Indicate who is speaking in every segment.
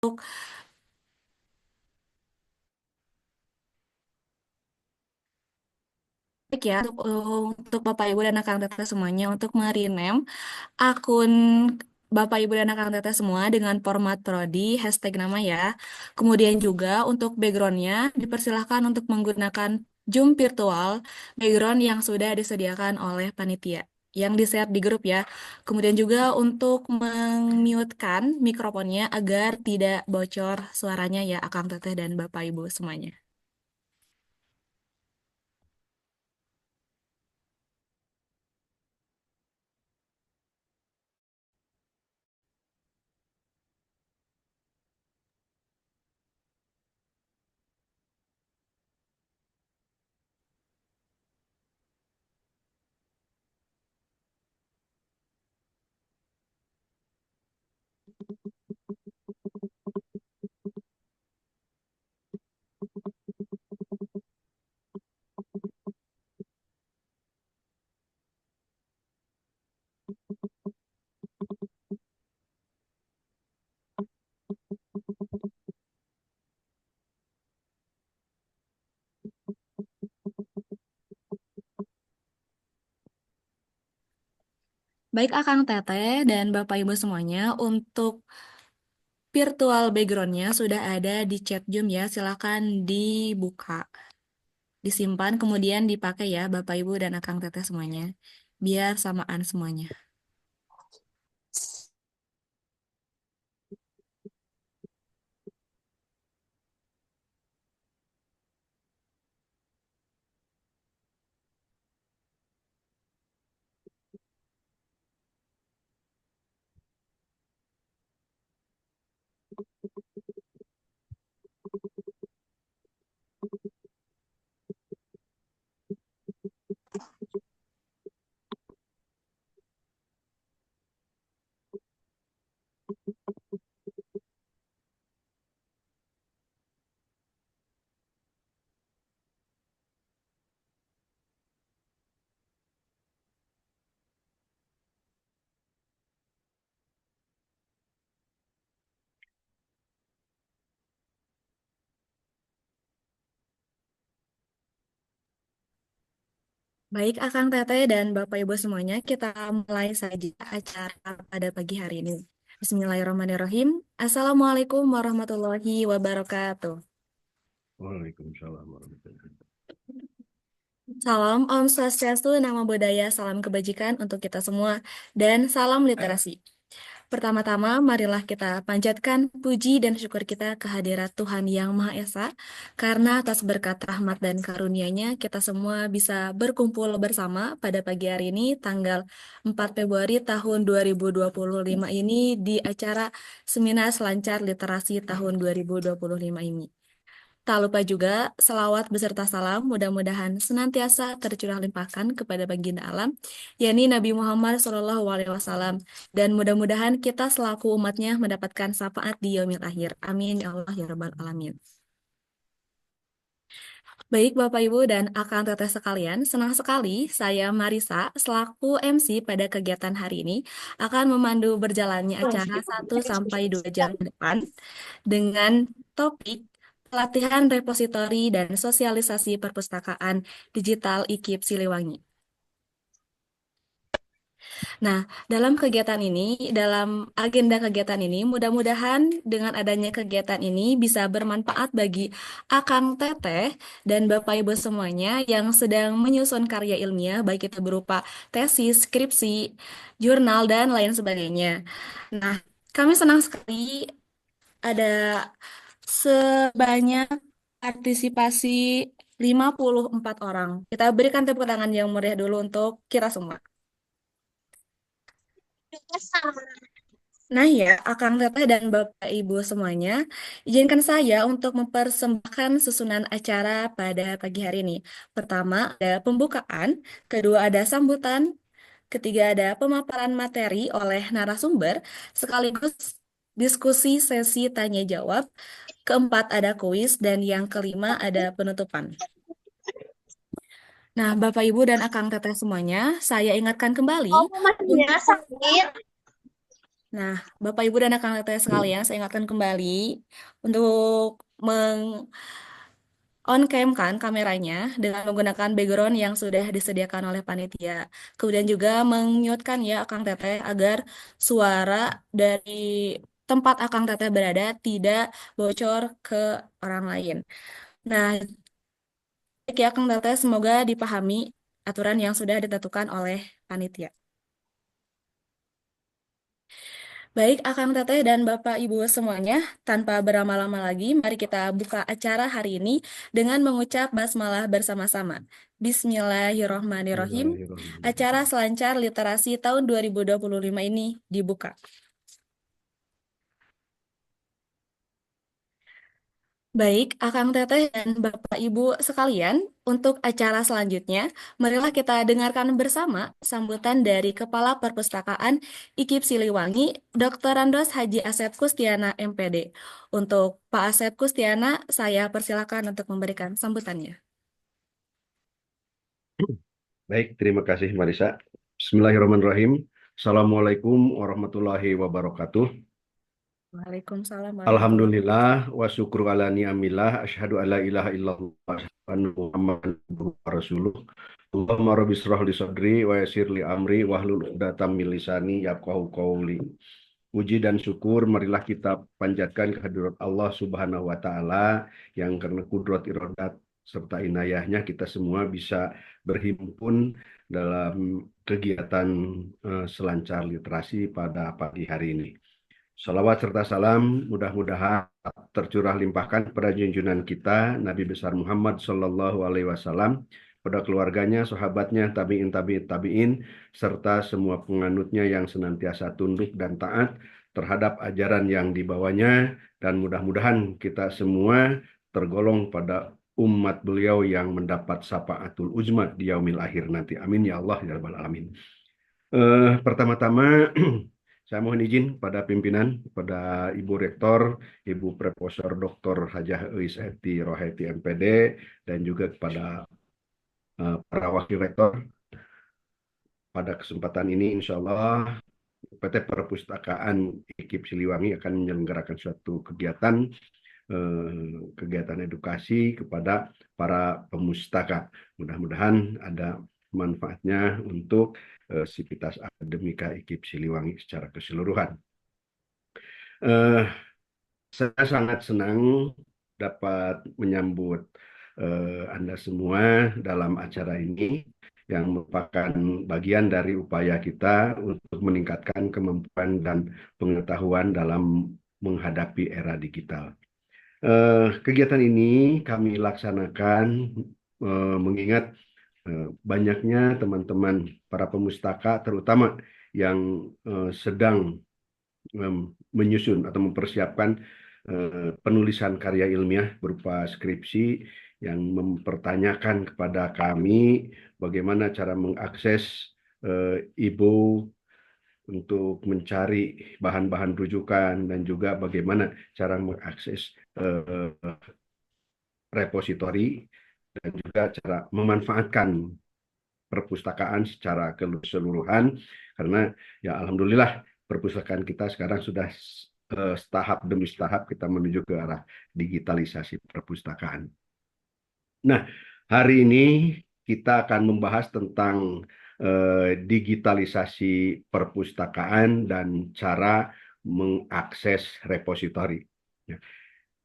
Speaker 1: Baik ya, untuk Bapak Ibu dan Akang Teteh semuanya untuk merename akun Bapak Ibu dan Akang Teteh semua dengan format Prodi, hashtag nama ya. Kemudian juga untuk backgroundnya dipersilahkan untuk menggunakan Zoom virtual background yang sudah disediakan oleh panitia yang di-share di grup ya. Kemudian juga untuk meng-mute-kan mikrofonnya agar tidak bocor suaranya ya Akang Teteh dan Bapak Ibu semuanya. Baik Akang Teteh dan Bapak Ibu semuanya, untuk virtual backgroundnya sudah ada di chat Zoom ya, silakan dibuka, disimpan, kemudian dipakai ya Bapak Ibu dan Akang Teteh semuanya, biar samaan semuanya. Baik Akang Teteh dan Bapak Ibu semuanya, kita mulai saja acara pada pagi hari ini. Bismillahirrahmanirrahim. Assalamualaikum warahmatullahi wabarakatuh.
Speaker 2: Waalaikumsalam warahmatullahi wabarakatuh.
Speaker 1: Salam Om Swastiastu, Namo Buddhaya, salam kebajikan untuk kita semua, dan salam literasi. Pertama-tama, marilah kita panjatkan puji dan syukur kita kehadirat Tuhan Yang Maha Esa, karena atas berkat rahmat dan karunia-Nya, kita semua bisa berkumpul bersama pada pagi hari ini, tanggal 4 Februari tahun 2025 ini, di acara Seminar Selancar Literasi tahun 2025 ini. Tak lupa juga selawat beserta salam mudah-mudahan senantiasa tercurah limpahkan kepada baginda alam, yakni Nabi Muhammad SAW, dan mudah-mudahan kita selaku umatnya mendapatkan syafaat di yaumil akhir. Amin ya Allah ya Rabbal Alamin. Baik Bapak Ibu dan akang teteh sekalian, senang sekali saya Marisa selaku MC pada kegiatan hari ini akan memandu berjalannya acara 1 sampai 2 jam ke depan dengan topik pelatihan repositori dan sosialisasi perpustakaan digital IKIP Siliwangi. Nah, dalam agenda kegiatan ini, mudah-mudahan dengan adanya kegiatan ini bisa bermanfaat bagi Akang Teteh dan Bapak Ibu semuanya yang sedang menyusun karya ilmiah, baik itu berupa tesis, skripsi, jurnal, dan lain sebagainya. Nah, kami senang sekali ada sebanyak partisipasi 54 orang. Kita berikan tepuk tangan yang meriah dulu untuk kita semua. Nah ya, Akang Teteh dan Bapak Ibu semuanya, izinkan saya untuk mempersembahkan susunan acara pada pagi hari ini. Pertama ada pembukaan, kedua ada sambutan, ketiga ada pemaparan materi oleh narasumber, sekaligus diskusi sesi tanya jawab, keempat ada kuis, dan yang kelima ada penutupan. Nah, Bapak Ibu dan Akang Teteh semuanya, saya ingatkan kembali
Speaker 3: Oh, masnya
Speaker 1: untuk
Speaker 3: sakit.
Speaker 1: Nah, Bapak, Ibu, dan anak-anak teteh sekalian, saya ingatkan kembali untuk on cam kan kameranya dengan menggunakan background yang sudah disediakan oleh panitia. Kemudian juga mengmute-kan ya Akang Teteh agar suara dari tempat Akang Teteh berada tidak bocor ke orang lain. Nah, baik ya Akang Teteh, semoga dipahami aturan yang sudah ditentukan oleh panitia. Baik, Akang Teteh dan Bapak Ibu semuanya, tanpa berlama-lama lagi, mari kita buka acara hari ini dengan mengucap basmalah bersama-sama. Bismillahirrohmanirrohim. Acara
Speaker 2: Bismillahirrahmanirrahim.
Speaker 1: Selancar Literasi tahun 2025 ini dibuka. Baik, Akang Teteh dan Bapak Ibu sekalian, untuk acara selanjutnya, marilah kita dengarkan bersama sambutan dari Kepala Perpustakaan IKIP Siliwangi, Dr. Randos Haji Asep Kustiana, MPD. Untuk Pak Asep Kustiana, saya persilakan untuk memberikan sambutannya.
Speaker 2: Baik, terima kasih Marisa. Bismillahirrahmanirrahim. Assalamualaikum warahmatullahi wabarakatuh.
Speaker 1: Waalaikumsalam warahmatullahi wabarakatuh.
Speaker 2: Alhamdulillah wa syukru ala ni'amillah asyhadu alla ilaha illallah wa asyhadu anna Muhammadan abduhu wa rasuluh. Allahumma rabbi shrah li sadri wa yassir li amri wahlul 'uqdatam min lisani yafqahu qawli. Puji dan syukur marilah kita panjatkan kehadirat Allah Subhanahu wa taala yang karena kudrat iradat serta inayahnya kita semua bisa berhimpun dalam kegiatan selancar literasi pada pagi hari ini. Salawat serta salam mudah-mudahan tercurah limpahkan pada junjungan kita Nabi besar Muhammad Sallallahu Alaihi Wasallam, pada keluarganya, sahabatnya, tabiin, serta semua penganutnya yang senantiasa tunduk dan taat terhadap ajaran yang dibawanya, dan mudah-mudahan kita semua tergolong pada umat beliau yang mendapat syafaatul uzma di yaumil akhir nanti. Amin ya Allah ya rabbal alamin. Pertama-tama saya mohon izin pada pimpinan, pada Ibu Rektor, Ibu Profesor Dr. Hajah Eis Eti Rohaiti MPD, dan juga kepada para wakil rektor. Pada kesempatan ini insya Allah PT Perpustakaan IKIP Siliwangi akan menyelenggarakan suatu kegiatan edukasi kepada para pemustaka. Mudah-mudahan ada manfaatnya untuk sivitas akademika IKIP Siliwangi secara keseluruhan. Eh, saya sangat senang dapat menyambut Anda semua dalam acara ini yang merupakan bagian dari upaya kita untuk meningkatkan kemampuan dan pengetahuan dalam menghadapi era digital. Kegiatan ini kami laksanakan mengingat banyaknya teman-teman para pemustaka terutama yang sedang menyusun atau mempersiapkan penulisan karya ilmiah berupa skripsi yang mempertanyakan kepada kami bagaimana cara mengakses ibu untuk mencari bahan-bahan rujukan dan juga bagaimana cara mengakses repositori dan juga cara memanfaatkan perpustakaan secara keseluruhan, karena ya alhamdulillah perpustakaan kita sekarang sudah setahap demi setahap kita menuju ke arah digitalisasi perpustakaan. Nah, hari ini kita akan membahas tentang digitalisasi perpustakaan dan cara mengakses repositori. Ya.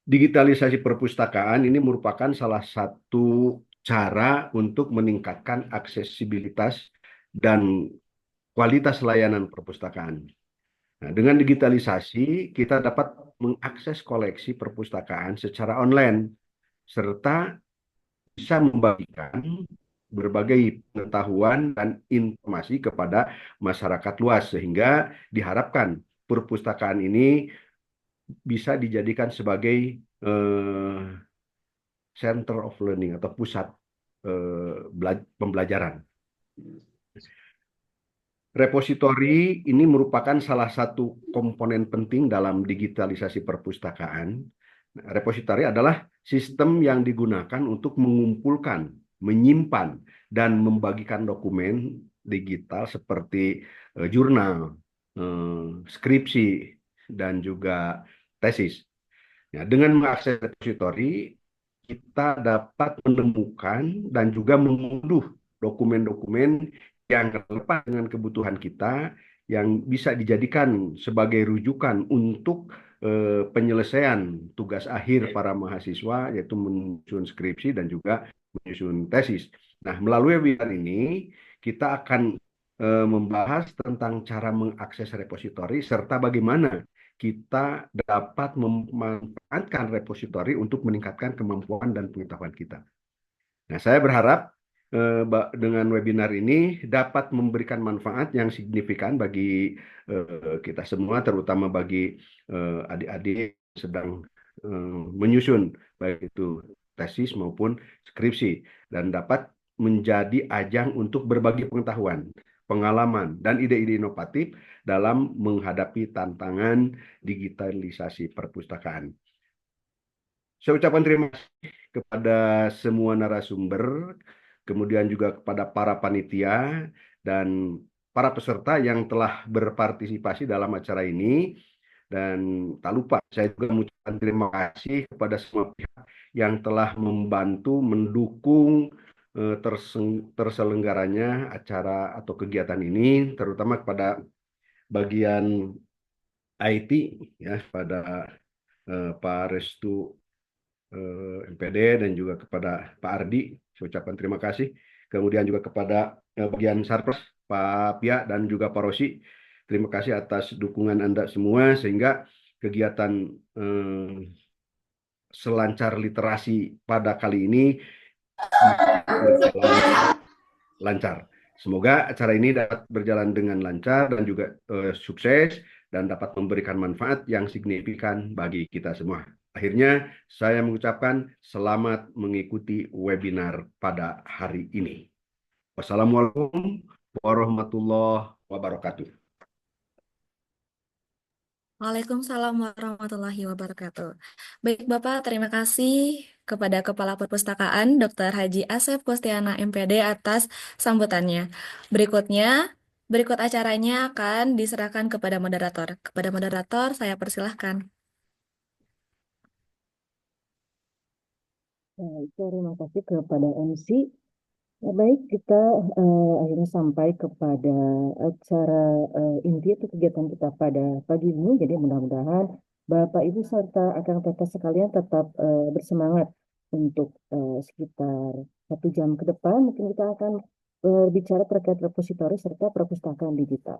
Speaker 2: Digitalisasi perpustakaan ini merupakan salah satu cara untuk meningkatkan aksesibilitas dan kualitas layanan perpustakaan. Nah, dengan digitalisasi, kita dapat mengakses koleksi perpustakaan secara online, serta bisa membagikan berbagai pengetahuan dan informasi kepada masyarakat luas, sehingga diharapkan perpustakaan ini bisa dijadikan sebagai center of learning atau pusat pembelajaran. Repositori ini merupakan salah satu komponen penting dalam digitalisasi perpustakaan. Repositori adalah sistem yang digunakan untuk mengumpulkan, menyimpan, dan membagikan dokumen digital seperti jurnal, skripsi dan juga tesis. Ya, dengan mengakses repository, kita dapat menemukan dan juga mengunduh dokumen-dokumen yang relevan dengan kebutuhan kita yang bisa dijadikan sebagai rujukan untuk penyelesaian tugas akhir para mahasiswa, yaitu menyusun skripsi dan juga menyusun tesis. Nah, melalui webinar ini kita akan membahas tentang cara mengakses repositori serta bagaimana kita dapat memanfaatkan repositori untuk meningkatkan kemampuan dan pengetahuan kita. Nah, saya berharap dengan webinar ini dapat memberikan manfaat yang signifikan bagi kita semua, terutama bagi adik-adik yang sedang menyusun baik itu tesis maupun skripsi, dan dapat menjadi ajang untuk berbagi pengetahuan, pengalaman, dan ide-ide inovatif dalam menghadapi tantangan digitalisasi perpustakaan. Saya ucapkan terima kasih kepada semua narasumber, kemudian juga kepada para panitia dan para peserta yang telah berpartisipasi dalam acara ini. Dan tak lupa, saya juga mengucapkan terima kasih kepada semua pihak yang telah membantu mendukung terselenggaranya acara atau kegiatan ini, terutama kepada bagian IT, ya, pada Pak Restu MPD, dan juga kepada Pak Ardi, saya ucapkan terima kasih. Kemudian juga kepada bagian Sarpras, Pak Pia, dan juga Pak Rosi. Terima kasih atas dukungan Anda semua sehingga kegiatan selancar literasi pada kali ini berjalan lancar. Semoga acara ini dapat berjalan dengan lancar dan juga sukses dan dapat memberikan manfaat yang signifikan bagi kita semua. Akhirnya, saya mengucapkan selamat mengikuti webinar pada hari ini. Wassalamualaikum warahmatullahi wabarakatuh.
Speaker 1: Waalaikumsalam warahmatullahi wabarakatuh. Baik Bapak, terima kasih kepada Kepala Perpustakaan Dr. Haji Asep Kustiana MPD atas sambutannya. Berikutnya, berikut acaranya akan diserahkan kepada moderator. Kepada moderator, saya persilahkan.
Speaker 3: Baik, terima kasih kepada MC. Ya, baik, kita akhirnya sampai kepada acara inti atau kegiatan kita pada pagi ini. Jadi mudah-mudahan Bapak Ibu serta akan kakak sekalian tetap bersemangat untuk sekitar 1 jam ke depan. Mungkin kita akan berbicara terkait repositori serta perpustakaan digital.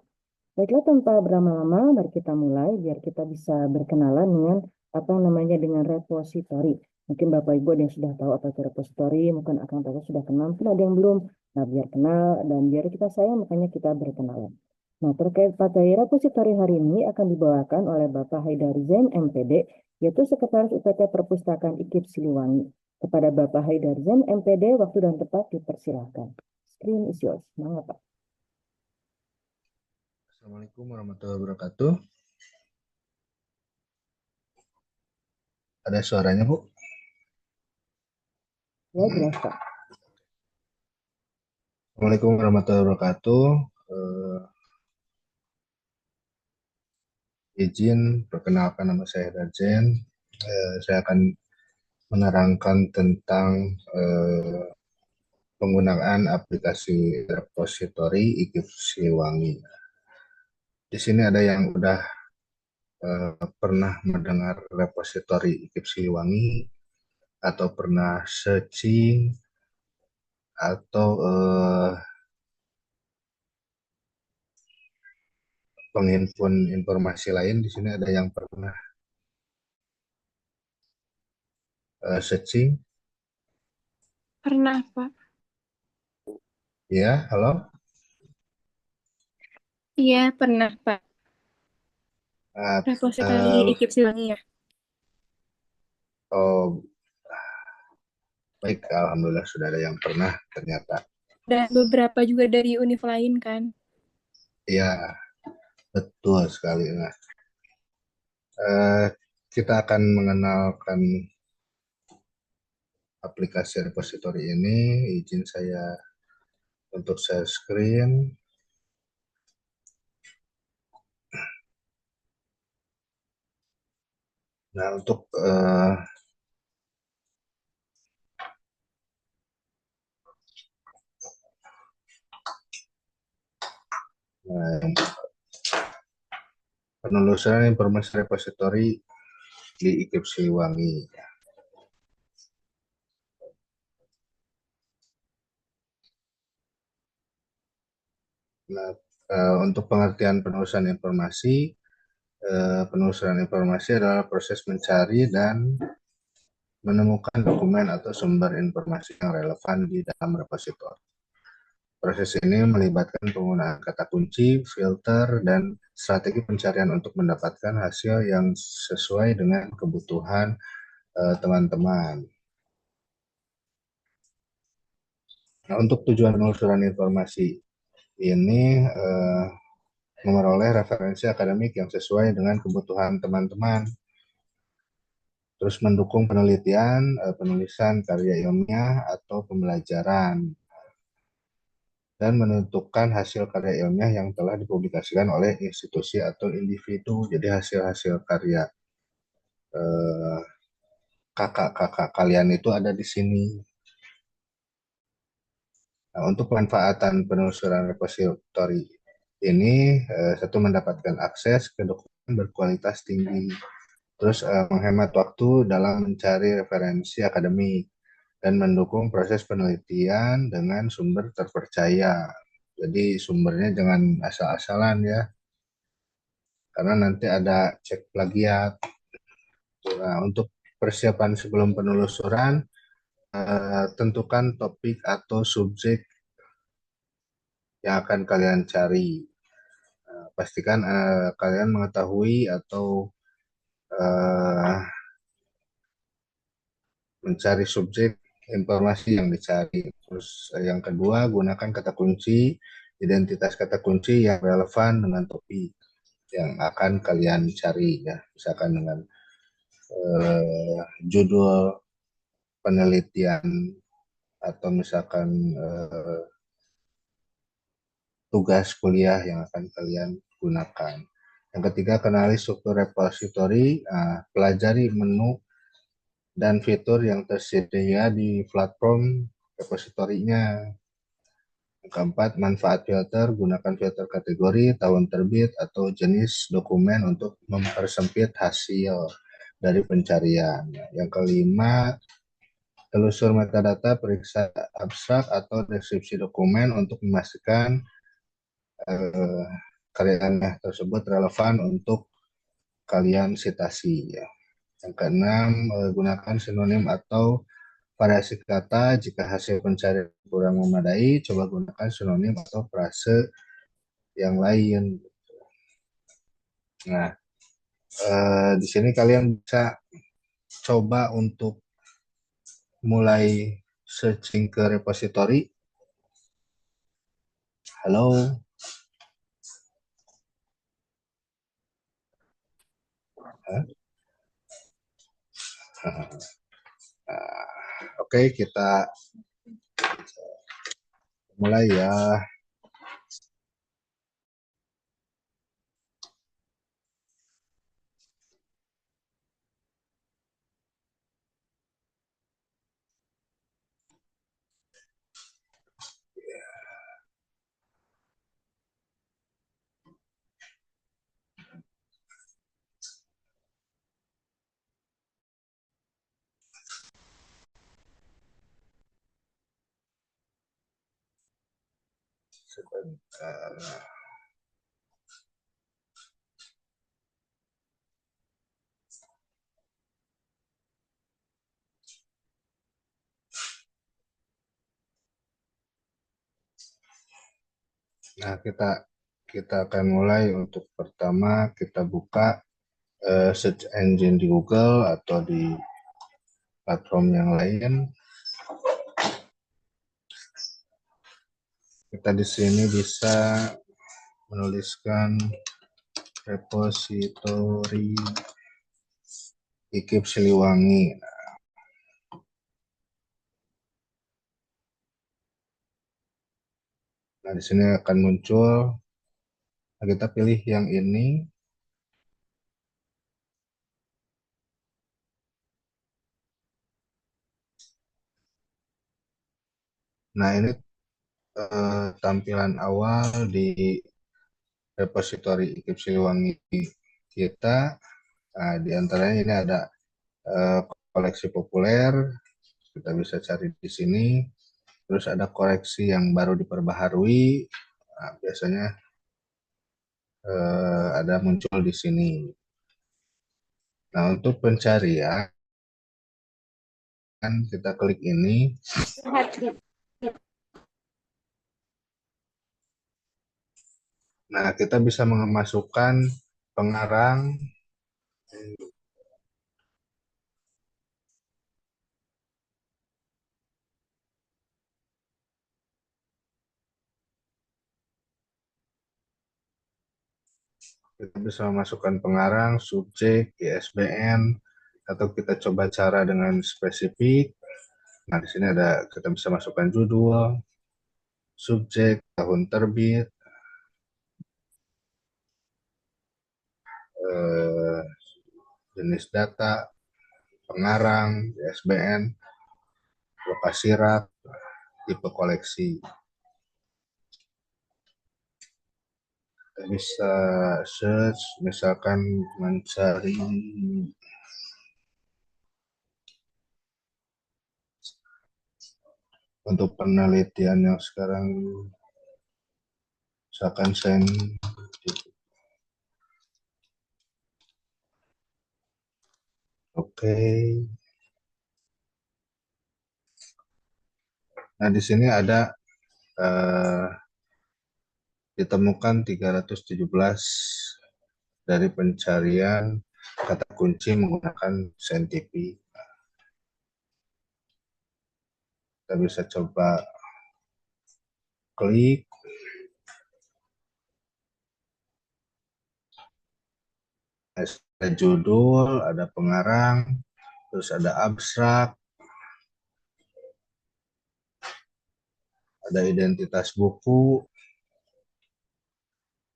Speaker 3: Baiklah, tanpa berlama-lama, mari kita mulai biar kita bisa berkenalan dengan apa namanya dengan repositori. Mungkin Bapak Ibu ada yang sudah tahu apa itu repositori, mungkin akan tahu sudah kenal, mungkin ada yang belum. Nah, biar kenal dan biar kita sayang, makanya kita berkenalan. Nah, terkait materi repositori hari ini akan dibawakan oleh Bapak Haidar Zain MPD, yaitu Sekretaris UPT Perpustakaan IKIP Siliwangi. Kepada Bapak Haidar Zain MPD, waktu dan tempat dipersilahkan. Screen is yours. Semangat, Pak.
Speaker 4: Assalamualaikum warahmatullahi wabarakatuh. Ada suaranya, Bu?
Speaker 3: Ya, jelas, Pak.
Speaker 4: Assalamualaikum warahmatullahi wabarakatuh. Izin perkenalkan, nama saya Darjen. Saya akan menerangkan tentang penggunaan aplikasi repositori IKIP Siliwangi. Di sini ada yang udah pernah mendengar repositori IKIP Siliwangi atau pernah searching atau penghimpun informasi lain. Di sini ada yang pernah searching?
Speaker 5: Pernah, Pak.
Speaker 4: Ya, halo.
Speaker 5: Iya, pernah, Pak.
Speaker 4: Uh,
Speaker 5: Repositori
Speaker 4: uh,
Speaker 5: IKIP Siliwangi ya.
Speaker 4: oh, baik, alhamdulillah sudah ada yang pernah ternyata.
Speaker 5: Dan beberapa juga dari univ lain kan.
Speaker 4: Ya, betul sekali. Nah, uh, kita akan mengenalkan aplikasi repositori ini. Izin saya untuk share screen. Nah, untuk penelusuran informasi repositori di IKIP Siliwangi. Nah, untuk pengertian penelusuran informasi adalah proses mencari dan menemukan dokumen atau sumber informasi yang relevan di dalam repositori. Proses ini melibatkan penggunaan kata kunci, filter, dan strategi pencarian untuk mendapatkan hasil yang sesuai dengan kebutuhan teman-teman. Nah, untuk tujuan penelusuran informasi ini memperoleh referensi akademik yang sesuai dengan kebutuhan teman-teman, terus mendukung penelitian, penulisan karya ilmiah atau pembelajaran, dan menentukan hasil karya ilmiah yang telah dipublikasikan oleh institusi atau individu. Jadi hasil-hasil karya kakak-kakak kalian itu ada di sini. Nah, untuk pemanfaatan penelusuran repositori ini, satu mendapatkan akses ke dokumen berkualitas tinggi, terus menghemat waktu dalam mencari referensi akademik, dan mendukung proses penelitian dengan sumber terpercaya. Jadi sumbernya jangan asal-asalan ya, karena nanti ada cek plagiat. Nah, untuk persiapan sebelum penelusuran, tentukan topik atau subjek yang akan kalian cari. Pastikan kalian mengetahui atau uh, mencari subjek informasi yang dicari. Terus yang kedua, gunakan kata kunci, identitas kata kunci yang relevan dengan topik yang akan kalian cari ya. Misalkan dengan judul penelitian atau misalkan tugas kuliah yang akan kalian gunakan. Yang ketiga, kenali struktur repositori, pelajari menu dan fitur yang tersedia di platform repositorinya. Yang keempat, manfaat filter, gunakan filter kategori, tahun terbit, atau jenis dokumen untuk mempersempit hasil dari pencarian. Yang kelima, telusur metadata, periksa abstrak atau deskripsi dokumen untuk memastikan eh, karya tersebut relevan untuk kalian sitasi. Ya. Yang keenam, gunakan sinonim atau variasi kata. Jika hasil pencarian kurang memadai, coba gunakan sinonim atau frase yang lain. Nah, di sini kalian bisa coba untuk mulai searching ke repository. Halo. Oke, kita mulai ya. Sebentar. Nah, kita akan mulai. Untuk pertama kita buka search engine di Google atau di platform yang lain. Kita di sini bisa menuliskan repositori IKIP Siliwangi. Nah, di sini akan muncul. Nah, kita pilih yang ini. Nah, ini tampilan awal di repositori IKIP Siliwangi kita. Nah, di antaranya ini ada koleksi populer, kita bisa cari di sini. Terus ada koleksi yang baru diperbaharui, nah, biasanya ada muncul di sini. Nah, untuk pencarian kita klik ini. Nah, kita bisa memasukkan pengarang, subjek, ISBN, atau kita coba cara dengan spesifik. Nah, di sini ada kita bisa masukkan judul, subjek, tahun terbit, jenis data, pengarang, ISBN, lokasi rak, tipe koleksi. Kita bisa search, misalkan mencari untuk penelitian yang sekarang, misalkan Oke. Nah, di sini ada ditemukan 317 dari pencarian kata kunci menggunakan Scientific. Kita bisa coba klik. Ada judul, ada pengarang, terus ada abstrak, ada identitas buku.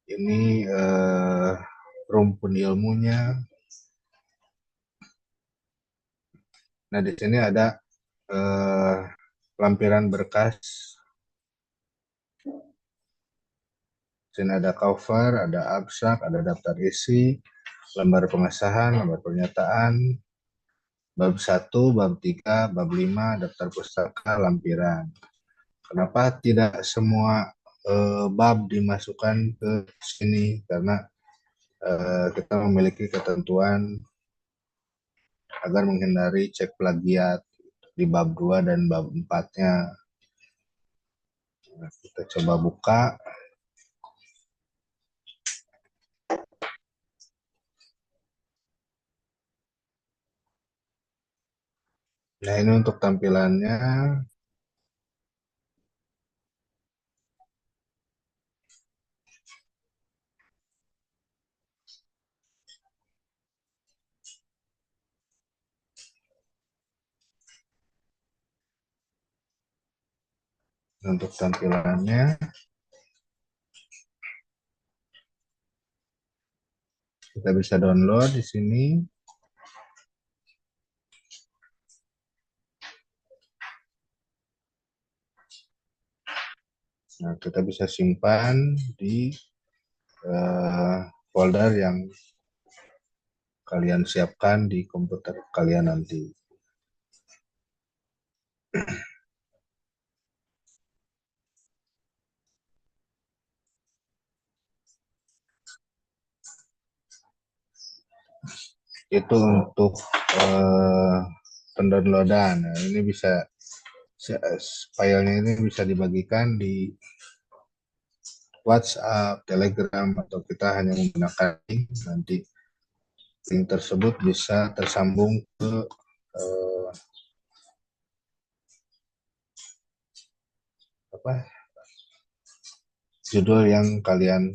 Speaker 4: Ini rumpun ilmunya. Nah, di sini ada lampiran berkas. Di sini ada cover, ada abstrak, ada daftar isi, lembar pengesahan, lembar pernyataan, bab 1, bab 3, bab 5, daftar pustaka, lampiran. Kenapa tidak semua bab dimasukkan ke sini? Karena kita memiliki ketentuan agar menghindari cek plagiat di bab 2 dan bab 4-nya. Nah, kita coba buka. Nah, ini untuk tampilannya. Untuk tampilannya, kita bisa download di sini. Nah, kita bisa simpan di folder yang kalian siapkan di komputer kalian nanti. Itu untuk pendownloadan. Nah, ini bisa filenya ini bisa dibagikan di WhatsApp, Telegram, atau kita hanya menggunakan link. Nanti link tersebut bisa tersambung ke judul yang kalian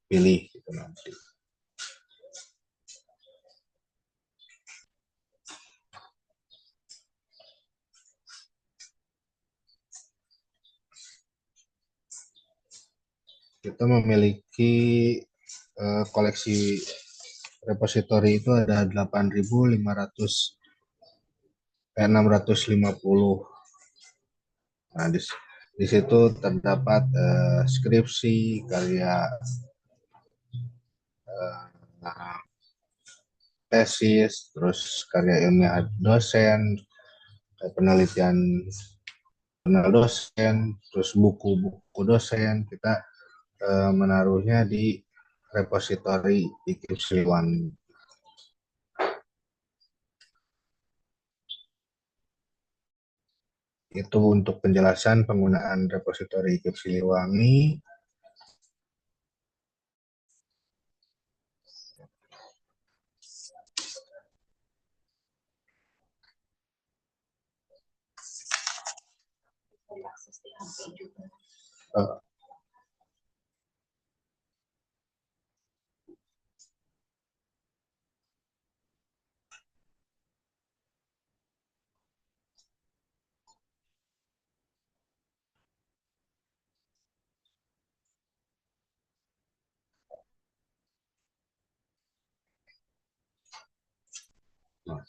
Speaker 4: pilih gitu nanti. Kita memiliki koleksi repositori itu ada 650 Nah, di situ terdapat skripsi, karya eh, tesis, terus karya ilmiah dosen, penelitian jurnal dosen, terus buku-buku dosen. Kita menaruhnya di repositori IKIP Siliwangi. Itu untuk penjelasan penggunaan repositori IKIP Siliwangi. Eh, nah,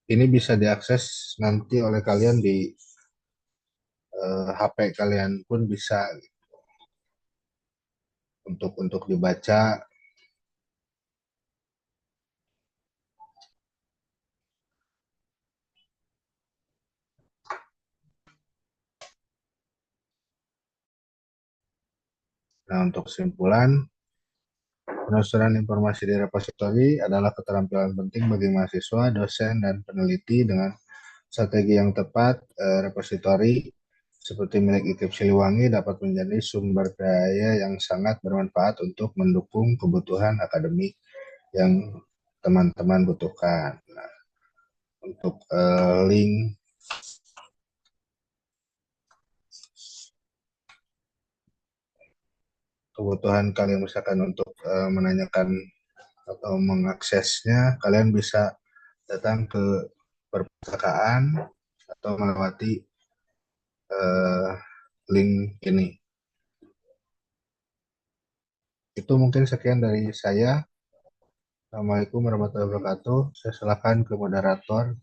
Speaker 4: ini bisa diakses nanti oleh kalian di HP kalian pun bisa untuk dibaca. Nah, untuk kesimpulan, penelusuran informasi di repositori adalah keterampilan penting bagi mahasiswa, dosen, dan peneliti. Dengan strategi yang tepat, repositori seperti milik IKIP Siliwangi dapat menjadi sumber daya yang sangat bermanfaat untuk mendukung kebutuhan akademik yang teman-teman butuhkan. Nah, untuk link kebutuhan kalian misalkan untuk menanyakan atau mengaksesnya, kalian bisa datang ke perpustakaan atau melewati eh, link ini. Itu mungkin sekian dari saya. Assalamualaikum warahmatullahi wabarakatuh. Saya silakan ke moderator.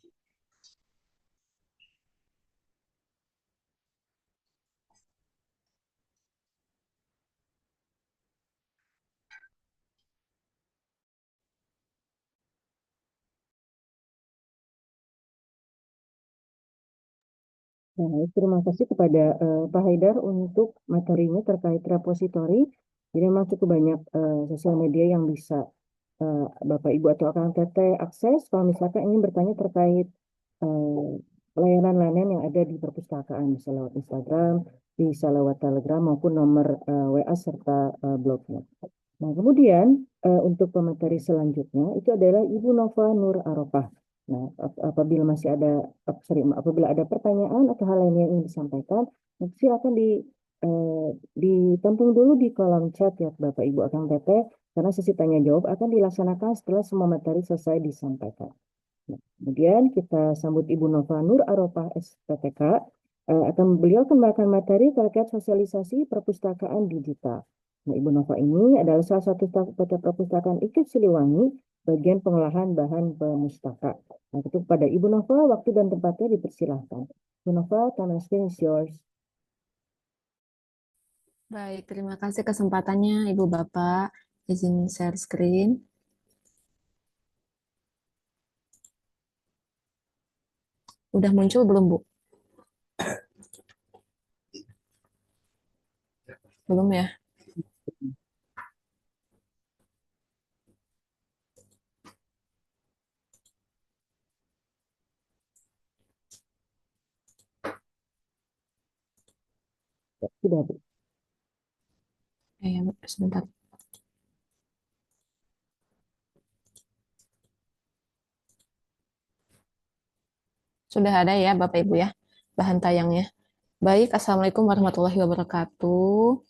Speaker 3: Nah, terima kasih kepada Pak Haidar untuk materinya terkait repositori. Jadi memang cukup banyak sosial media yang bisa Bapak Ibu atau akang teteh akses kalau misalkan ingin bertanya terkait eh, layanan-layanan yang ada di perpustakaan, bisa lewat Instagram, bisa lewat Telegram maupun nomor WA serta blognya. Nah, kemudian untuk pemateri selanjutnya itu adalah Ibu Nova Nur Arofah. Nah, apabila masih ada, apabila ada pertanyaan atau hal lain yang ingin disampaikan, silakan eh, ditampung dulu di kolom chat ya Bapak Ibu Akang Teteh, karena sesi tanya jawab akan dilaksanakan setelah semua materi selesai disampaikan. Nah, kemudian kita sambut Ibu Nova Nur Arofah SPTK. Beliau akan memberikan materi terkait sosialisasi perpustakaan digital. Nah, Ibu Nova ini adalah salah satu staf perpustakaan IKIP Siliwangi, bagian pengolahan bahan pemustaka. Nah, itu kepada Ibu Nova, waktu dan tempatnya dipersilahkan. Ibu Nova, time screen is yours.
Speaker 1: Baik, terima kasih kesempatannya Ibu Bapak. Izin share screen. Udah muncul belum, Bu? Belum ya?
Speaker 3: Sudah, Bu.
Speaker 1: Sebentar. Sudah ada ya Bapak Ibu ya, bahan tayangnya. Baik, Assalamualaikum warahmatullahi wabarakatuh.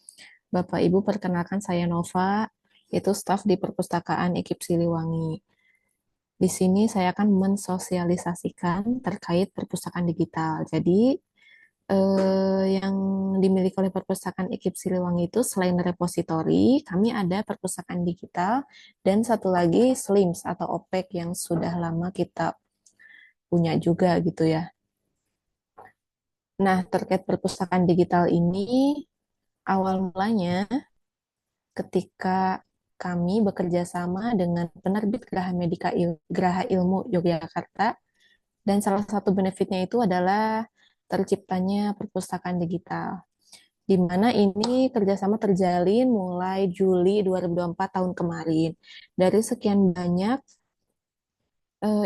Speaker 1: Bapak Ibu, perkenalkan saya Nova, yaitu staf di Perpustakaan IKIP Siliwangi. Di sini saya akan mensosialisasikan terkait perpustakaan digital. Jadi,
Speaker 6: yang dimiliki oleh perpustakaan IKIP Siliwangi itu selain repositori, kami ada perpustakaan digital dan satu lagi SLIMS atau OPEK yang sudah lama kita punya juga gitu ya. Nah, terkait perpustakaan digital ini, awal mulanya ketika kami bekerja sama dengan penerbit Graha Ilmu Yogyakarta, dan salah satu benefitnya itu adalah terciptanya perpustakaan digital, di mana ini kerjasama terjalin mulai Juli 2024 tahun kemarin. Dari sekian banyak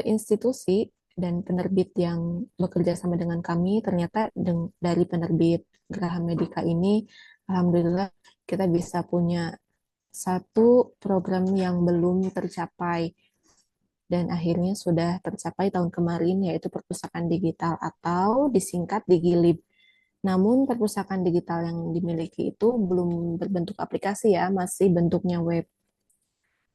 Speaker 6: institusi dan penerbit yang bekerja sama dengan kami, ternyata dari penerbit Graha Medica ini, alhamdulillah kita bisa punya satu program yang belum tercapai dan akhirnya sudah tercapai tahun kemarin, yaitu perpustakaan digital atau disingkat Digilib. Namun perpustakaan digital yang dimiliki itu belum berbentuk aplikasi ya, masih bentuknya web.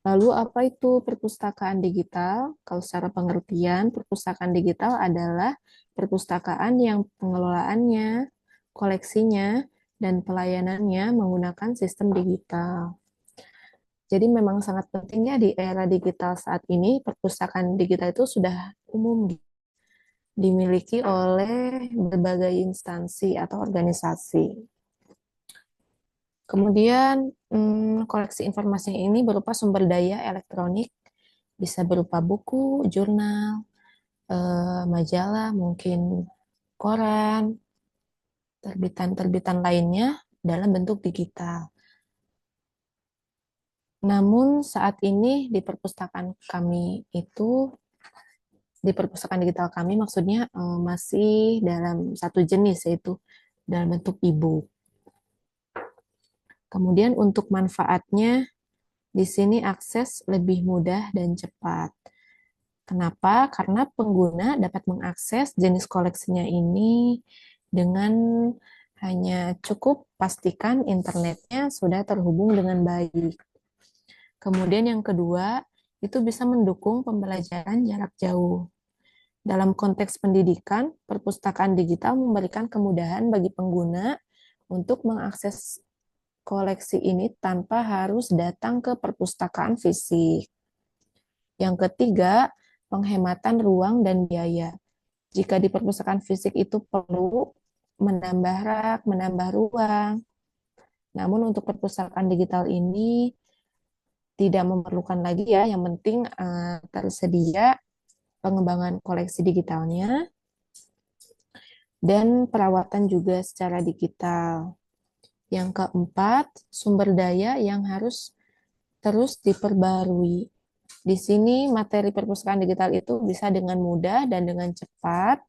Speaker 6: Lalu apa itu perpustakaan digital? Kalau secara pengertian, perpustakaan digital adalah perpustakaan yang pengelolaannya, koleksinya, dan pelayanannya menggunakan sistem digital. Jadi memang sangat pentingnya di era digital saat ini, perpustakaan digital itu sudah umum dimiliki oleh berbagai instansi atau organisasi. Kemudian, koleksi informasi ini berupa sumber daya elektronik, bisa berupa buku, jurnal, majalah, mungkin koran, terbitan-terbitan lainnya dalam bentuk digital. Namun saat ini di perpustakaan kami itu, di perpustakaan digital kami maksudnya masih dalam satu jenis, yaitu dalam bentuk e-book. Kemudian untuk manfaatnya, di sini akses lebih mudah dan cepat. Kenapa? Karena pengguna dapat mengakses jenis koleksinya ini dengan hanya cukup pastikan internetnya sudah terhubung dengan baik. Kemudian yang kedua, itu bisa mendukung pembelajaran jarak jauh. Dalam konteks pendidikan, perpustakaan digital memberikan kemudahan bagi pengguna untuk mengakses koleksi ini tanpa harus datang ke perpustakaan fisik. Yang ketiga, penghematan ruang dan biaya. Jika di perpustakaan fisik itu perlu menambah rak, menambah ruang. Namun untuk perpustakaan digital ini tidak memerlukan lagi ya, yang penting tersedia pengembangan koleksi digitalnya dan perawatan juga secara digital. Yang keempat, sumber daya yang harus terus diperbarui. Di sini materi perpustakaan digital itu bisa dengan mudah dan dengan cepat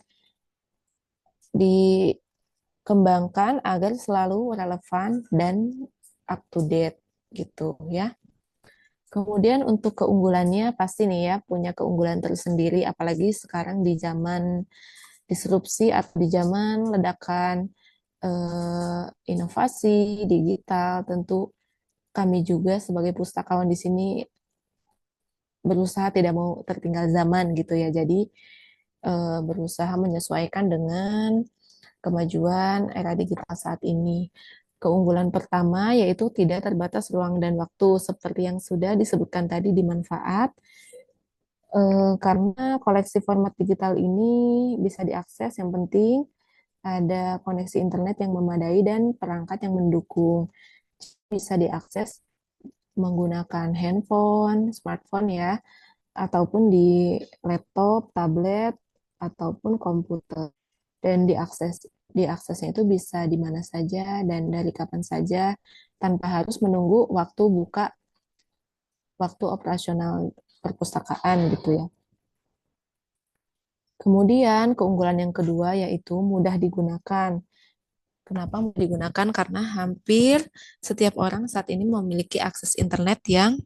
Speaker 6: dikembangkan agar selalu relevan dan up to date gitu ya. Kemudian untuk keunggulannya pasti nih ya punya keunggulan tersendiri, apalagi sekarang di zaman disrupsi atau di zaman ledakan inovasi digital. Tentu kami juga sebagai pustakawan di sini berusaha tidak mau tertinggal zaman gitu ya. Jadi berusaha menyesuaikan dengan kemajuan era digital saat ini. Keunggulan pertama yaitu tidak terbatas ruang dan waktu seperti yang sudah disebutkan tadi di manfaat. Karena koleksi format digital ini bisa diakses, yang penting ada koneksi internet yang memadai dan perangkat yang mendukung. Bisa diakses menggunakan handphone, smartphone ya, ataupun di laptop, tablet, ataupun komputer. Dan diaksesnya itu bisa di mana saja dan dari kapan saja tanpa harus menunggu waktu buka, waktu operasional perpustakaan gitu ya. Kemudian keunggulan yang kedua yaitu mudah digunakan. Kenapa mudah digunakan? Karena hampir setiap orang saat ini memiliki akses internet yang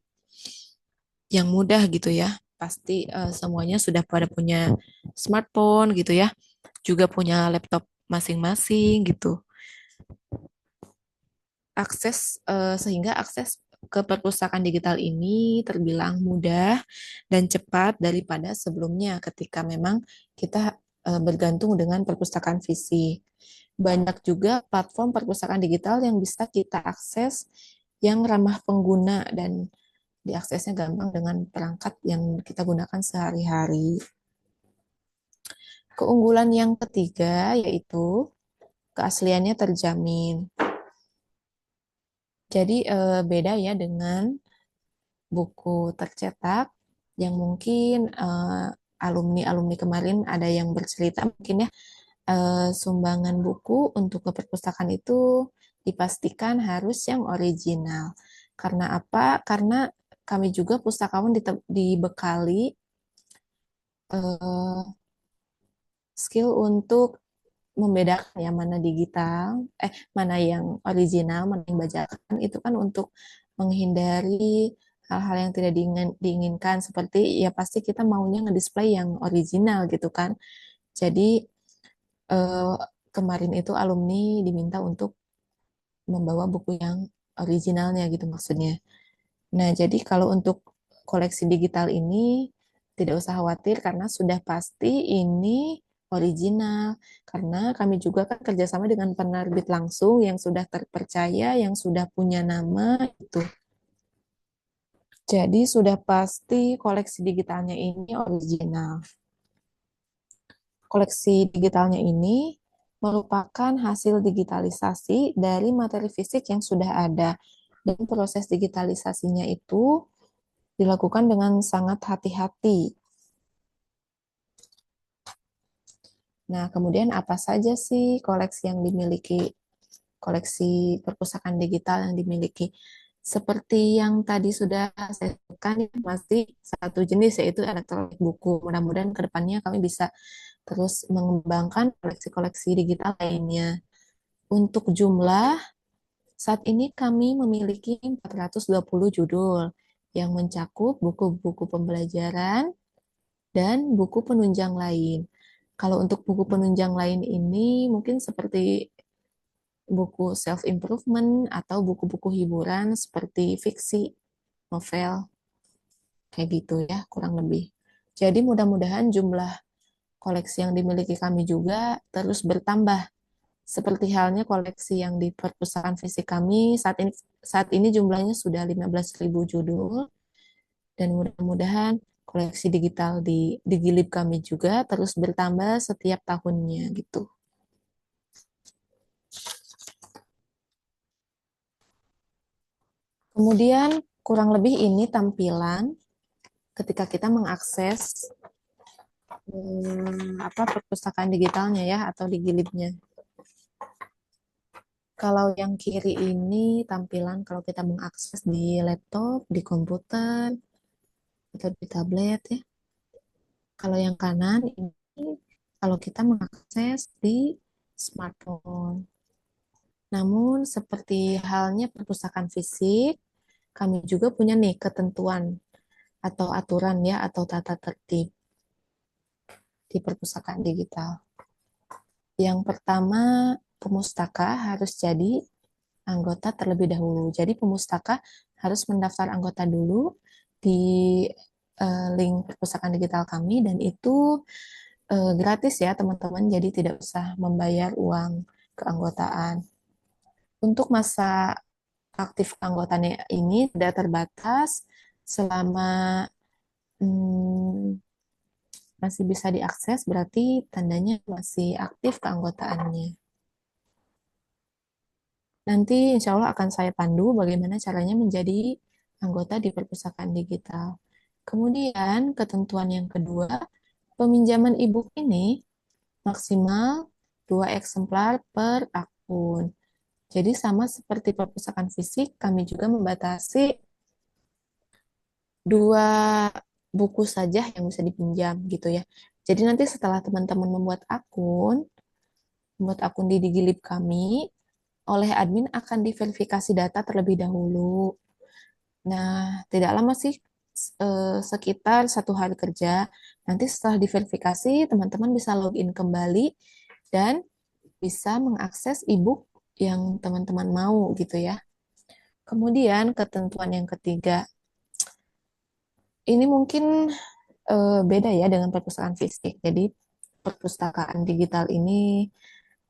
Speaker 6: mudah gitu ya. Pasti semuanya sudah pada punya smartphone gitu ya. Juga punya laptop masing-masing gitu. Sehingga akses ke perpustakaan digital ini terbilang mudah dan cepat daripada sebelumnya ketika memang kita bergantung dengan perpustakaan fisik. banyak juga platform perpustakaan digital yang bisa kita akses yang ramah pengguna dan diaksesnya gampang dengan perangkat yang kita gunakan sehari-hari. Keunggulan yang ketiga yaitu keasliannya terjamin. Jadi beda ya dengan buku tercetak yang mungkin alumni-alumni kemarin ada yang bercerita mungkin ya sumbangan buku untuk ke perpustakaan itu dipastikan harus yang original. Karena apa? Karena kami juga pustakawan dibekali eh, skill untuk membedakan ya mana digital, mana yang original, mana yang bajakan itu kan untuk menghindari hal-hal yang tidak diinginkan seperti ya pasti kita maunya ngedisplay yang original gitu kan. Jadi eh, kemarin itu alumni diminta untuk membawa buku yang originalnya gitu maksudnya. Nah, jadi kalau untuk koleksi digital ini tidak usah khawatir karena sudah pasti ini original. Karena kami juga kan kerjasama dengan penerbit langsung yang sudah terpercaya, yang sudah punya nama itu. Jadi sudah pasti koleksi digitalnya ini original. Koleksi digitalnya ini merupakan hasil digitalisasi dari materi fisik yang sudah ada. Dan proses digitalisasinya itu dilakukan dengan sangat hati-hati. Nah, kemudian apa saja sih koleksi yang dimiliki, koleksi perpustakaan digital yang dimiliki? Seperti yang tadi sudah saya sebutkan, masih satu jenis yaitu elektronik buku. Mudah-mudahan ke depannya kami bisa terus mengembangkan koleksi-koleksi digital lainnya. Untuk jumlah, saat ini kami memiliki 420 judul yang mencakup buku-buku pembelajaran dan buku penunjang lain. Kalau untuk buku penunjang lain ini mungkin seperti buku self-improvement atau buku-buku hiburan seperti fiksi, novel, kayak gitu ya, kurang lebih. Jadi mudah-mudahan jumlah koleksi yang dimiliki kami juga terus bertambah. Seperti halnya koleksi yang di perpustakaan fisik kami saat ini jumlahnya sudah 15.000 judul dan mudah-mudahan koleksi digital di Gilib kami juga terus bertambah setiap tahunnya gitu. Kemudian kurang lebih ini tampilan ketika kita mengakses perpustakaan digitalnya ya atau di Gilibnya. Kalau yang kiri ini tampilan kalau kita mengakses di laptop, di komputer, atau di tablet ya. Kalau yang kanan ini kalau kita mengakses di smartphone. Namun seperti halnya perpustakaan fisik, kami juga punya nih ketentuan atau aturan ya atau tata tertib di perpustakaan digital. Yang pertama, pemustaka harus jadi anggota terlebih dahulu. Jadi pemustaka harus mendaftar anggota dulu di link perpustakaan digital kami dan itu gratis ya teman-teman. Jadi tidak usah membayar uang keanggotaan. Untuk masa aktif keanggotaannya ini tidak terbatas selama hmm, masih bisa diakses berarti tandanya masih aktif keanggotaannya. Nanti insya Allah akan saya pandu bagaimana caranya menjadi anggota di perpustakaan digital. Kemudian ketentuan yang kedua, peminjaman e-book ini maksimal 2 eksemplar per akun. Jadi sama seperti perpustakaan fisik, kami juga membatasi 2 buku saja yang bisa dipinjam gitu ya. Jadi nanti setelah teman-teman membuat akun di Digilib kami, oleh admin akan diverifikasi data terlebih dahulu. Nah, tidak lama sih, sekitar 1 hari kerja. Nanti setelah diverifikasi, teman-teman bisa login kembali dan bisa mengakses e-book yang teman-teman mau gitu ya. Kemudian ketentuan yang ketiga, ini mungkin beda ya dengan perpustakaan fisik. Jadi perpustakaan digital ini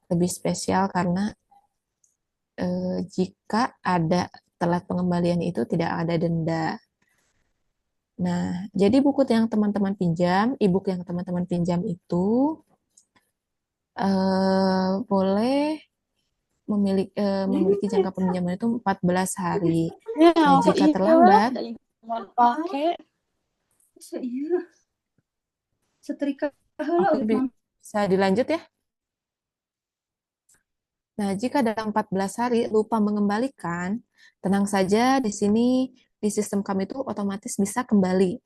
Speaker 6: Lebih spesial karena jika ada telat pengembalian itu tidak ada denda. Nah, jadi buku yang teman-teman pinjam, e-book yang teman-teman pinjam itu boleh memiliki jangka pinjaman itu 14 hari.
Speaker 5: Ya,
Speaker 6: Nah,
Speaker 5: kok
Speaker 6: jika
Speaker 5: iya lah.
Speaker 6: terlambat,
Speaker 5: Mau pakai.
Speaker 7: Iya, setrika heula
Speaker 6: oke, bisa dilanjut ya. Nah, jika dalam 14 hari lupa mengembalikan, tenang saja di sini di sistem kami itu otomatis bisa kembali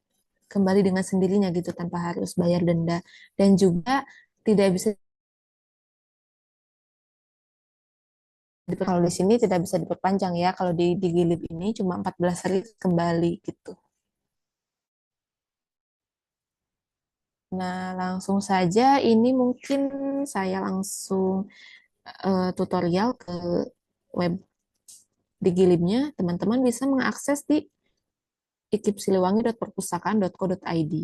Speaker 6: dengan sendirinya gitu tanpa harus bayar denda dan juga tidak bisa kalau di sini tidak bisa diperpanjang ya. Kalau di Gilib ini cuma 14 hari kembali gitu. Nah, langsung saja ini mungkin saya langsung tutorial ke web di Gilibnya. Teman-teman bisa mengakses di ikipsiliwangi.perpustakaan.co.id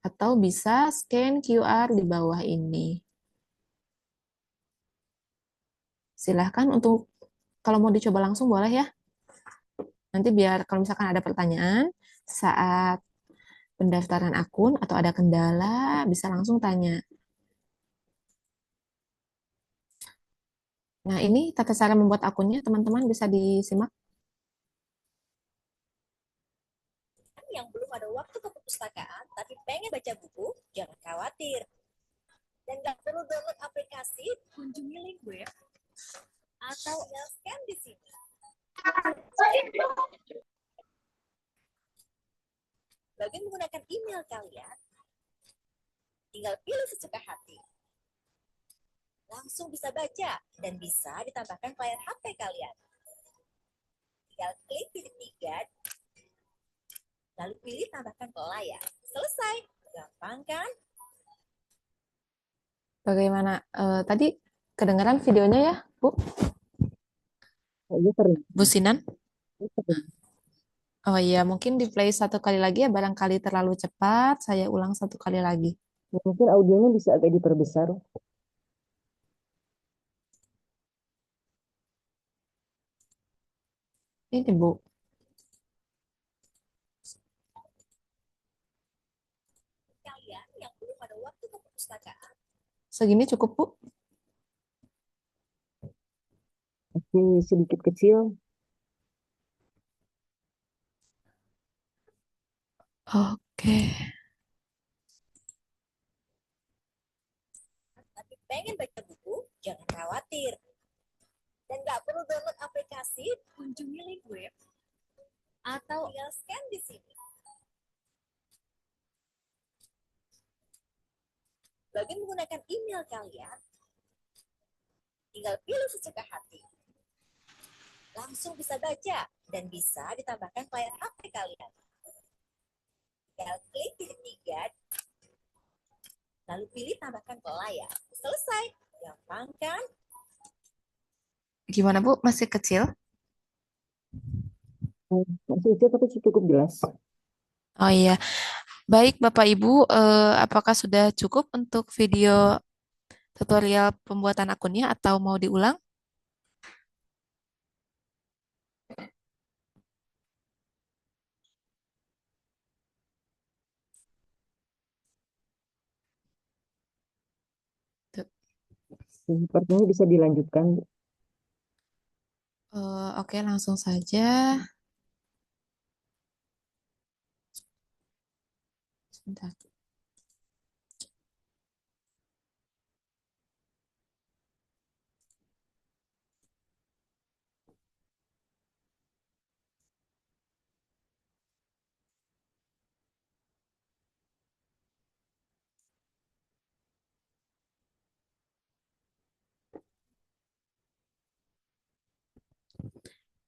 Speaker 6: atau bisa scan QR di bawah ini. Silahkan untuk kalau mau dicoba langsung boleh ya. Nanti biar kalau misalkan ada pertanyaan saat pendaftaran akun atau ada kendala bisa langsung tanya. Nah, ini tata cara membuat akunnya teman-teman bisa disimak.
Speaker 8: Yang belum ada waktu ke perpustakaan tapi pengen baca buku, jangan khawatir. Dan nggak perlu download aplikasi, kunjungi link web atau email scan di sini. Bagi menggunakan email kalian, tinggal pilih sesuka hati. Langsung bisa baca dan bisa ditambahkan ke layar HP kalian. Tinggal klik titik 3, lalu pilih tambahkan ke layar. Selesai. Gampang kan?
Speaker 6: Bagaimana? Tadi kedengaran videonya ya, Bu?
Speaker 3: Oh, iya,
Speaker 6: Bu Sinan?
Speaker 3: terdengar.
Speaker 6: Oh iya, mungkin di play satu kali lagi ya, barangkali terlalu cepat. Saya ulang satu kali lagi.
Speaker 3: Mungkin audionya bisa agak diperbesar.
Speaker 6: Ini Bu,
Speaker 8: Kalian yang belum ada waktu ke perpustakaan,
Speaker 6: segini cukup Bu?
Speaker 3: Masih sedikit kecil.
Speaker 6: Oke.
Speaker 8: tapi pengen baca buku, jangan khawatir. Dan nggak perlu download aplikasi, kunjungi link web atau tinggal scan di sini. Bagi menggunakan email kalian, tinggal pilih sesuka hati. Langsung bisa baca dan bisa ditambahkan ke layar HP kalian. Tinggal klik titik 3, lalu pilih tambahkan ke layar. Selesai. Gampang kan?
Speaker 6: Gimana Bu? Masih kecil?
Speaker 3: Masih kecil tapi cukup jelas.
Speaker 6: Oh iya. Baik Bapak Ibu, apakah sudah cukup untuk video tutorial pembuatan akunnya atau mau diulang? Tuh.
Speaker 3: Sepertinya bisa dilanjutkan.
Speaker 6: Oke, langsung saja. Sebentar.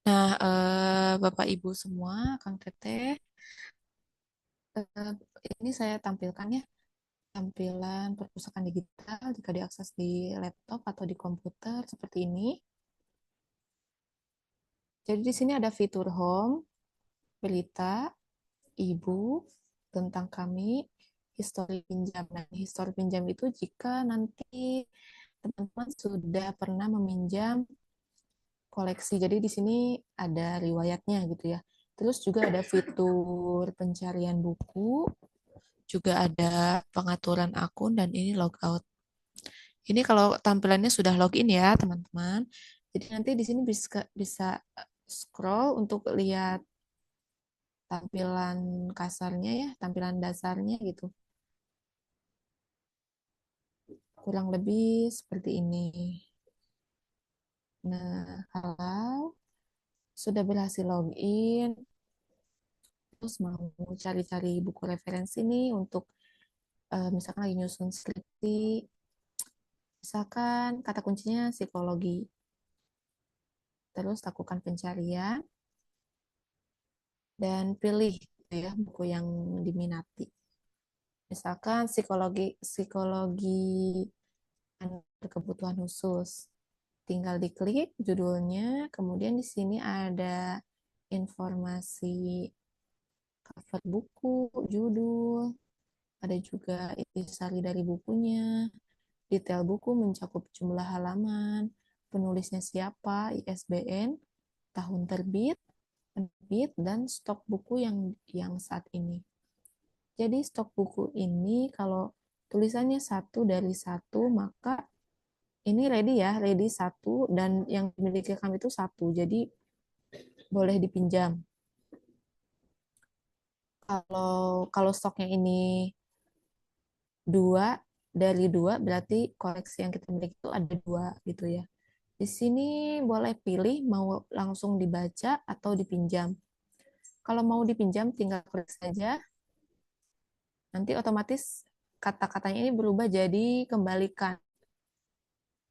Speaker 6: Nah, Bapak Ibu semua, Kang Teteh, eh, ini saya tampilkan ya, tampilan perpustakaan digital jika diakses di laptop atau di komputer seperti ini. Jadi di sini ada fitur home, berita, ibu tentang kami, histori pinjam. Nah, histori pinjam itu jika nanti teman-teman sudah pernah meminjam koleksi. Jadi di sini ada riwayatnya gitu ya. Terus juga ada fitur pencarian buku, juga ada pengaturan akun, dan ini logout. Ini kalau tampilannya sudah login ya, teman-teman. Jadi nanti di sini bisa scroll untuk lihat tampilan kasarnya ya, tampilan dasarnya gitu. Kurang lebih seperti ini. Nah, kalau sudah berhasil login, terus mau cari-cari buku referensi nih untuk misalkan lagi nyusun skripsi, misalkan kata kuncinya psikologi, terus lakukan pencarian dan pilih gitu ya buku yang diminati. Misalkan psikologi psikologi anak berkebutuhan khusus. Tinggal diklik judulnya, kemudian di sini ada informasi cover buku, judul, ada juga intisari dari bukunya, detail buku mencakup jumlah halaman, penulisnya siapa, ISBN, tahun terbit, penerbit, dan stok buku yang saat ini. Jadi stok buku ini kalau tulisannya 1 dari 1, maka ini ready ya, ready 1, dan yang dimiliki kami itu 1, jadi boleh dipinjam. Kalau stoknya ini 2 dari 2, berarti koleksi yang kita miliki itu ada 2 gitu ya. Di sini boleh pilih mau langsung dibaca atau dipinjam. Kalau mau dipinjam tinggal klik saja. Nanti otomatis kata-katanya ini berubah jadi kembalikan.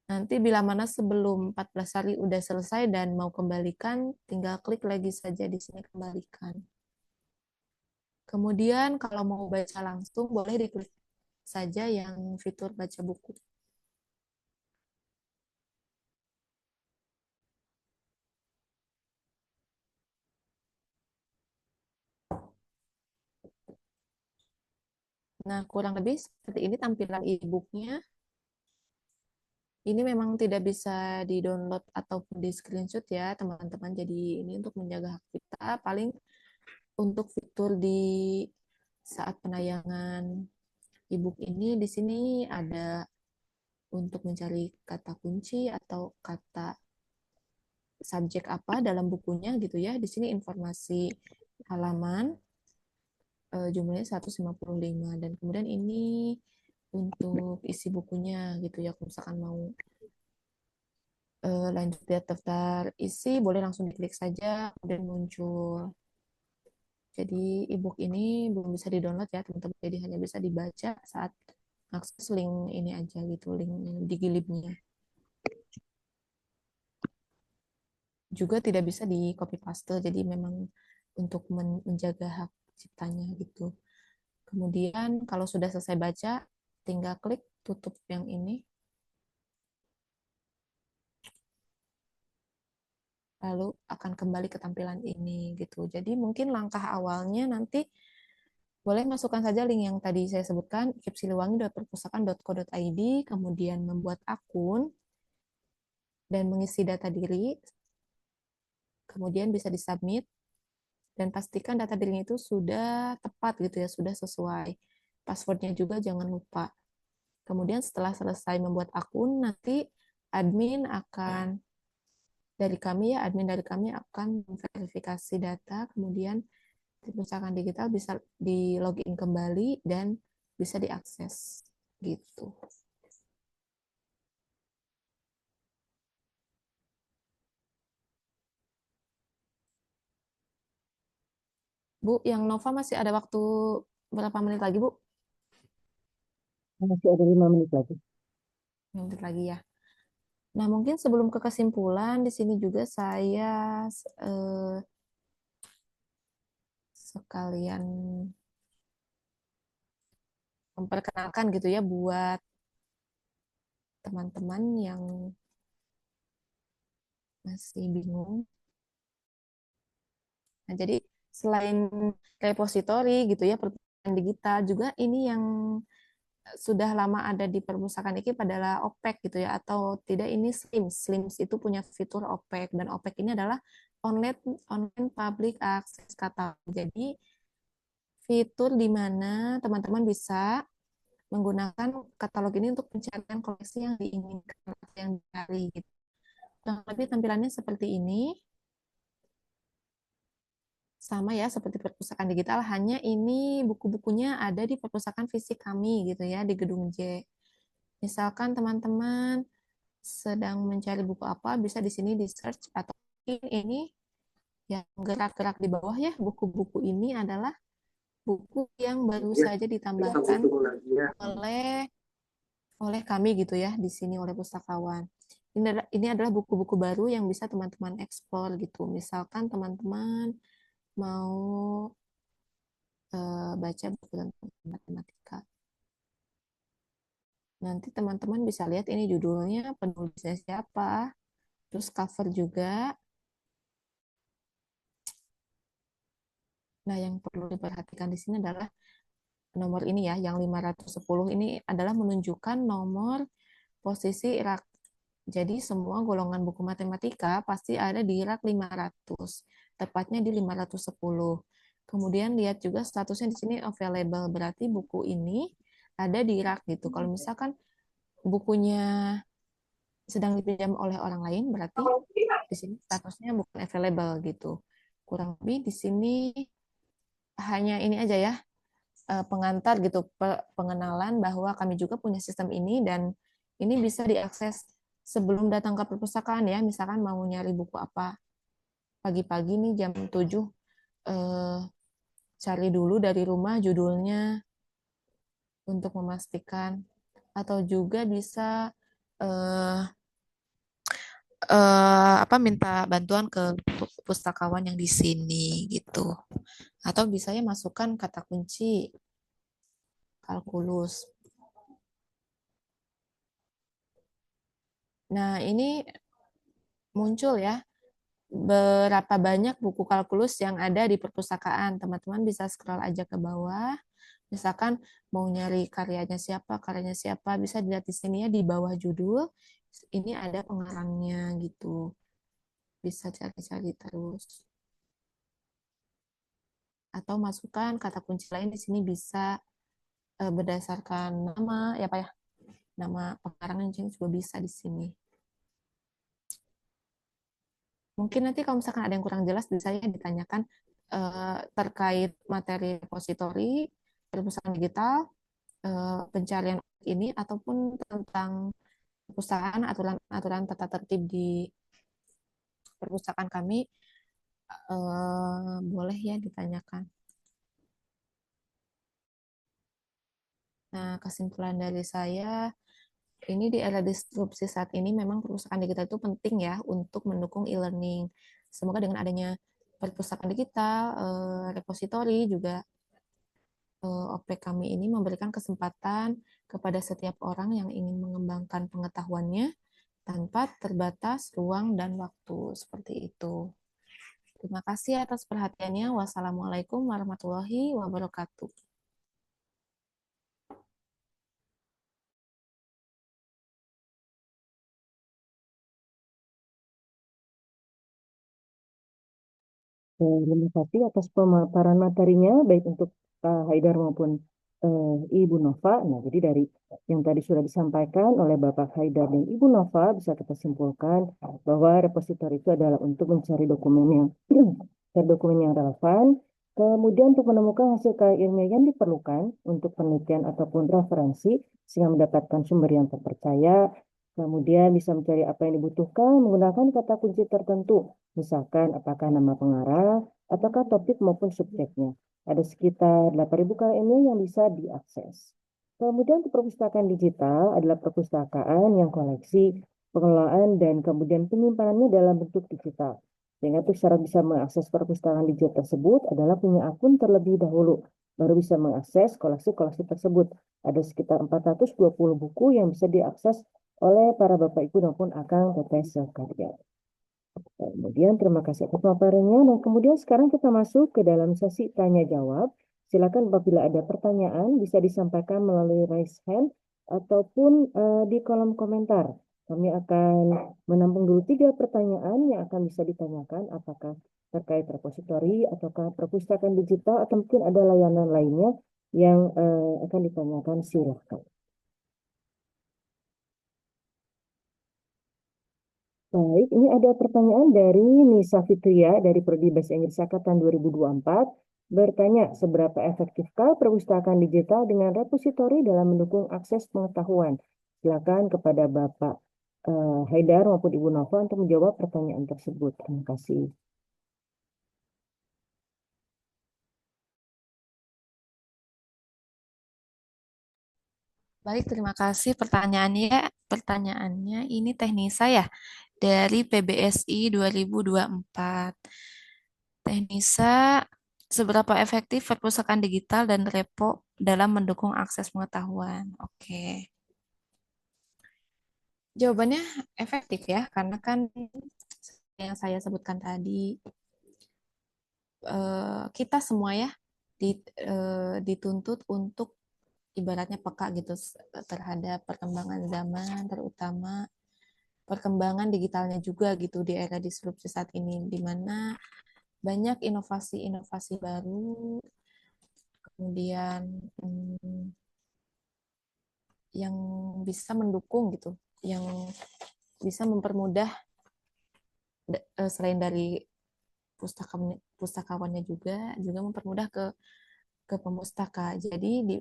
Speaker 6: Nanti bila mana sebelum 14 hari udah selesai dan mau kembalikan, tinggal klik lagi saja di sini kembalikan. Kemudian kalau mau baca langsung, boleh diklik saja yang fitur baca buku. Nah, kurang lebih seperti ini tampilan e-booknya. Ini memang tidak bisa di-download ataupun di-screenshot ya, teman-teman. Jadi ini untuk menjaga hak kita. Paling untuk fitur di saat penayangan e-book ini, di sini ada untuk mencari kata kunci atau kata subjek apa dalam bukunya gitu ya. Di sini informasi halaman, jumlahnya 155, dan kemudian ini untuk isi bukunya gitu ya. Kalau misalkan mau lanjut lihat daftar isi, boleh langsung diklik saja, kemudian muncul. Jadi e-book ini belum bisa di-download ya teman-teman, jadi hanya bisa dibaca saat akses link ini aja gitu, link di Gilibnya. Juga tidak bisa di copy paste, jadi memang untuk menjaga hak ciptanya gitu. Kemudian kalau sudah selesai baca, tinggal klik tutup yang ini. Lalu akan kembali ke tampilan ini gitu. Jadi mungkin langkah awalnya nanti boleh masukkan saja link yang tadi saya sebutkan, ikipsiliwangi.perpustakaan.co.id, kemudian membuat akun dan mengisi data diri, kemudian bisa disubmit, dan pastikan data dirinya itu sudah tepat gitu ya, sudah sesuai. Passwordnya juga jangan lupa. Kemudian setelah selesai membuat akun, nanti admin dari kami akan memverifikasi data, kemudian perpustakaan digital bisa di login kembali dan bisa diakses gitu. Bu, yang Nova masih ada waktu berapa menit lagi, Bu?
Speaker 3: Masih ada 5 menit lagi.
Speaker 6: 5 menit lagi ya. Nah, mungkin sebelum ke kesimpulan, di sini juga saya sekalian memperkenalkan gitu ya buat teman-teman yang masih bingung. Nah, jadi selain repositori gitu ya, perpustakaan digital juga ini yang sudah lama ada di perpustakaan ini adalah OPEC gitu ya, atau tidak ini SLIMS. SLIMS itu punya fitur OPEC, dan OPEC ini adalah online public access catalog. Jadi fitur di mana teman-teman bisa menggunakan katalog ini untuk pencarian koleksi yang diinginkan atau yang dicari gitu. Kurang lebih tampilannya seperti ini. Sama ya seperti perpustakaan digital, hanya ini buku-bukunya ada di perpustakaan fisik kami gitu ya, di Gedung J. Misalkan teman-teman sedang mencari buku apa, bisa di sini di search, atau mungkin ini yang gerak-gerak di bawah ya, buku-buku ini adalah buku yang baru saja ditambahkan oleh kami gitu ya, di sini oleh pustakawan. Ini adalah buku-buku baru yang bisa teman-teman eksplor gitu. Misalkan teman-teman mau baca buku tentang matematika. Nanti teman-teman bisa lihat ini judulnya, penulisnya siapa, terus cover juga. Nah, yang perlu diperhatikan di sini adalah nomor ini ya, yang 510 ini adalah menunjukkan nomor posisi rak. Jadi semua golongan buku matematika pasti ada di rak 500, tepatnya di 510. Kemudian lihat juga statusnya di sini available, berarti buku ini ada di rak gitu. Kalau misalkan bukunya sedang dipinjam oleh orang lain, berarti di sini statusnya bukan available gitu. Kurang lebih di sini hanya ini aja ya, pengantar gitu, pengenalan bahwa kami juga punya sistem ini, dan ini bisa diakses sebelum datang ke perpustakaan ya. Misalkan mau nyari buku apa pagi-pagi nih jam 7, cari dulu dari rumah judulnya untuk memastikan, atau juga bisa minta bantuan ke pustakawan yang di sini gitu. Atau bisa ya masukkan kata kunci kalkulus. Nah, ini muncul ya berapa banyak buku kalkulus yang ada di perpustakaan. Teman-teman bisa scroll aja ke bawah. Misalkan mau nyari karyanya siapa, bisa dilihat di sini ya, di bawah judul. Ini ada pengarangnya gitu. Bisa cari-cari terus. Atau masukkan kata kunci lain di sini bisa berdasarkan nama ya Pak ya. Nama pengarang juga bisa di sini. Mungkin nanti kalau misalkan ada yang kurang jelas bisa ya ditanyakan terkait materi repositori, perpustakaan digital, pencarian ini, ataupun tentang perpustakaan, aturan tata tertib di perpustakaan kami, boleh ya ditanyakan. Nah, kesimpulan dari saya, ini di era disrupsi saat ini memang perpustakaan digital itu penting ya untuk mendukung e-learning. Semoga dengan adanya perpustakaan digital, repositori juga OPEC kami ini memberikan kesempatan kepada setiap orang yang ingin mengembangkan pengetahuannya tanpa terbatas ruang dan waktu, seperti itu. Terima kasih atas perhatiannya. Wassalamualaikum warahmatullahi wabarakatuh.
Speaker 3: Terima kasih atas pemaparan materinya, baik untuk Kak Haidar maupun Ibu Nova. Nah, jadi dari yang tadi sudah disampaikan oleh Bapak Haidar dan Ibu Nova, bisa kita simpulkan bahwa repositori itu adalah untuk mencari dokumen yang relevan, kemudian untuk menemukan hasil karya ilmiah yang diperlukan untuk penelitian ataupun referensi, sehingga mendapatkan sumber yang terpercaya. Kemudian bisa mencari apa yang dibutuhkan menggunakan kata kunci tertentu, misalkan apakah nama pengarang, ataukah topik maupun subjeknya. Ada sekitar 8.000 karya ilmiah yang bisa diakses. Kemudian untuk perpustakaan digital adalah perpustakaan yang koleksi, pengelolaan, dan kemudian penyimpanannya dalam bentuk digital. Sehingga untuk syarat bisa mengakses perpustakaan digital tersebut adalah punya akun terlebih dahulu, baru bisa mengakses koleksi-koleksi tersebut. Ada sekitar 420 buku yang bisa diakses oleh para Bapak Ibu maupun Akang Teteh sekalian. Kemudian terima kasih atas paparannya, dan kemudian sekarang kita masuk ke dalam sesi tanya jawab. Silakan apabila ada pertanyaan bisa disampaikan melalui raise hand ataupun di kolom komentar. Kami akan menampung dulu 3 pertanyaan yang akan bisa ditanyakan, apakah terkait repositori ataukah perpustakaan digital atau mungkin ada layanan lainnya yang akan ditanyakan. Silakan. Baik, ini ada pertanyaan dari Nisa Fitria dari Prodi Bahasa Inggris Angkatan 2024. Bertanya, seberapa efektifkah perpustakaan digital dengan repositori dalam mendukung akses pengetahuan? Silakan kepada Bapak Haidar maupun Ibu Nova untuk menjawab pertanyaan tersebut. Terima kasih.
Speaker 6: Baik, terima kasih pertanyaannya ini Teknisa ya dari PBSI 2024. Teknisa, seberapa efektif perpustakaan digital dan repo dalam mendukung akses pengetahuan? Oke. Jawabannya efektif ya, karena kan yang saya sebutkan tadi, kita semua ya dituntut untuk ibaratnya peka gitu terhadap perkembangan zaman, terutama perkembangan digitalnya juga gitu di era disrupsi saat ini, di mana banyak inovasi-inovasi baru, kemudian yang bisa mendukung gitu, yang bisa mempermudah selain dari pustakawannya juga mempermudah ke pemustaka. Jadi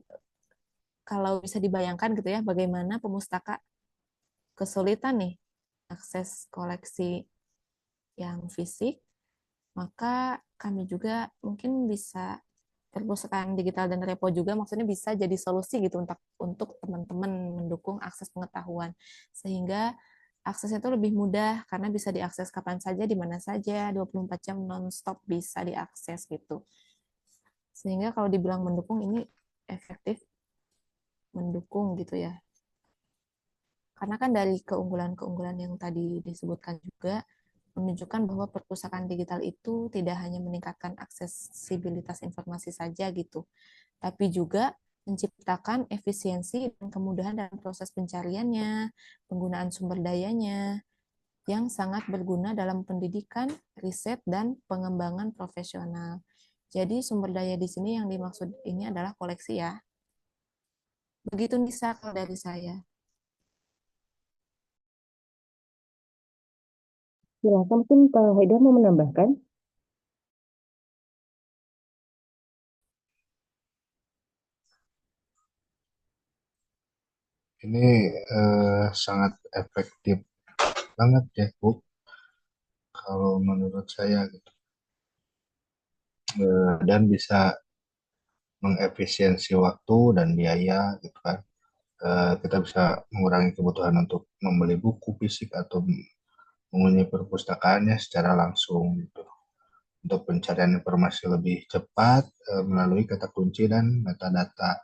Speaker 6: kalau bisa dibayangkan gitu ya, bagaimana pemustaka kesulitan nih akses koleksi yang fisik, maka kami juga mungkin bisa perpustakaan digital dan repo juga maksudnya bisa jadi solusi gitu untuk teman-teman mendukung akses pengetahuan sehingga aksesnya itu lebih mudah karena bisa diakses kapan saja di mana saja 24 jam non-stop bisa diakses gitu. Sehingga kalau dibilang mendukung ini efektif mendukung gitu ya. Karena kan dari keunggulan-keunggulan yang tadi disebutkan juga menunjukkan bahwa perpustakaan digital itu tidak hanya meningkatkan aksesibilitas informasi saja gitu, tapi juga menciptakan efisiensi dan kemudahan dalam proses pencariannya, penggunaan sumber dayanya, yang sangat berguna dalam pendidikan, riset, dan pengembangan profesional. Jadi sumber daya di sini yang dimaksud ini adalah koleksi ya. Begitu Nisa kalau dari saya.
Speaker 3: Silakan mungkin Pak Haidar mau menambahkan.
Speaker 4: Ini sangat efektif banget ya Bu, kalau menurut saya gitu. Dan bisa mengefisiensi waktu dan biaya gitu kan. Kita bisa mengurangi kebutuhan untuk membeli buku fisik atau mengunjungi perpustakaannya secara langsung gitu. Untuk pencarian informasi lebih cepat melalui kata kunci dan metadata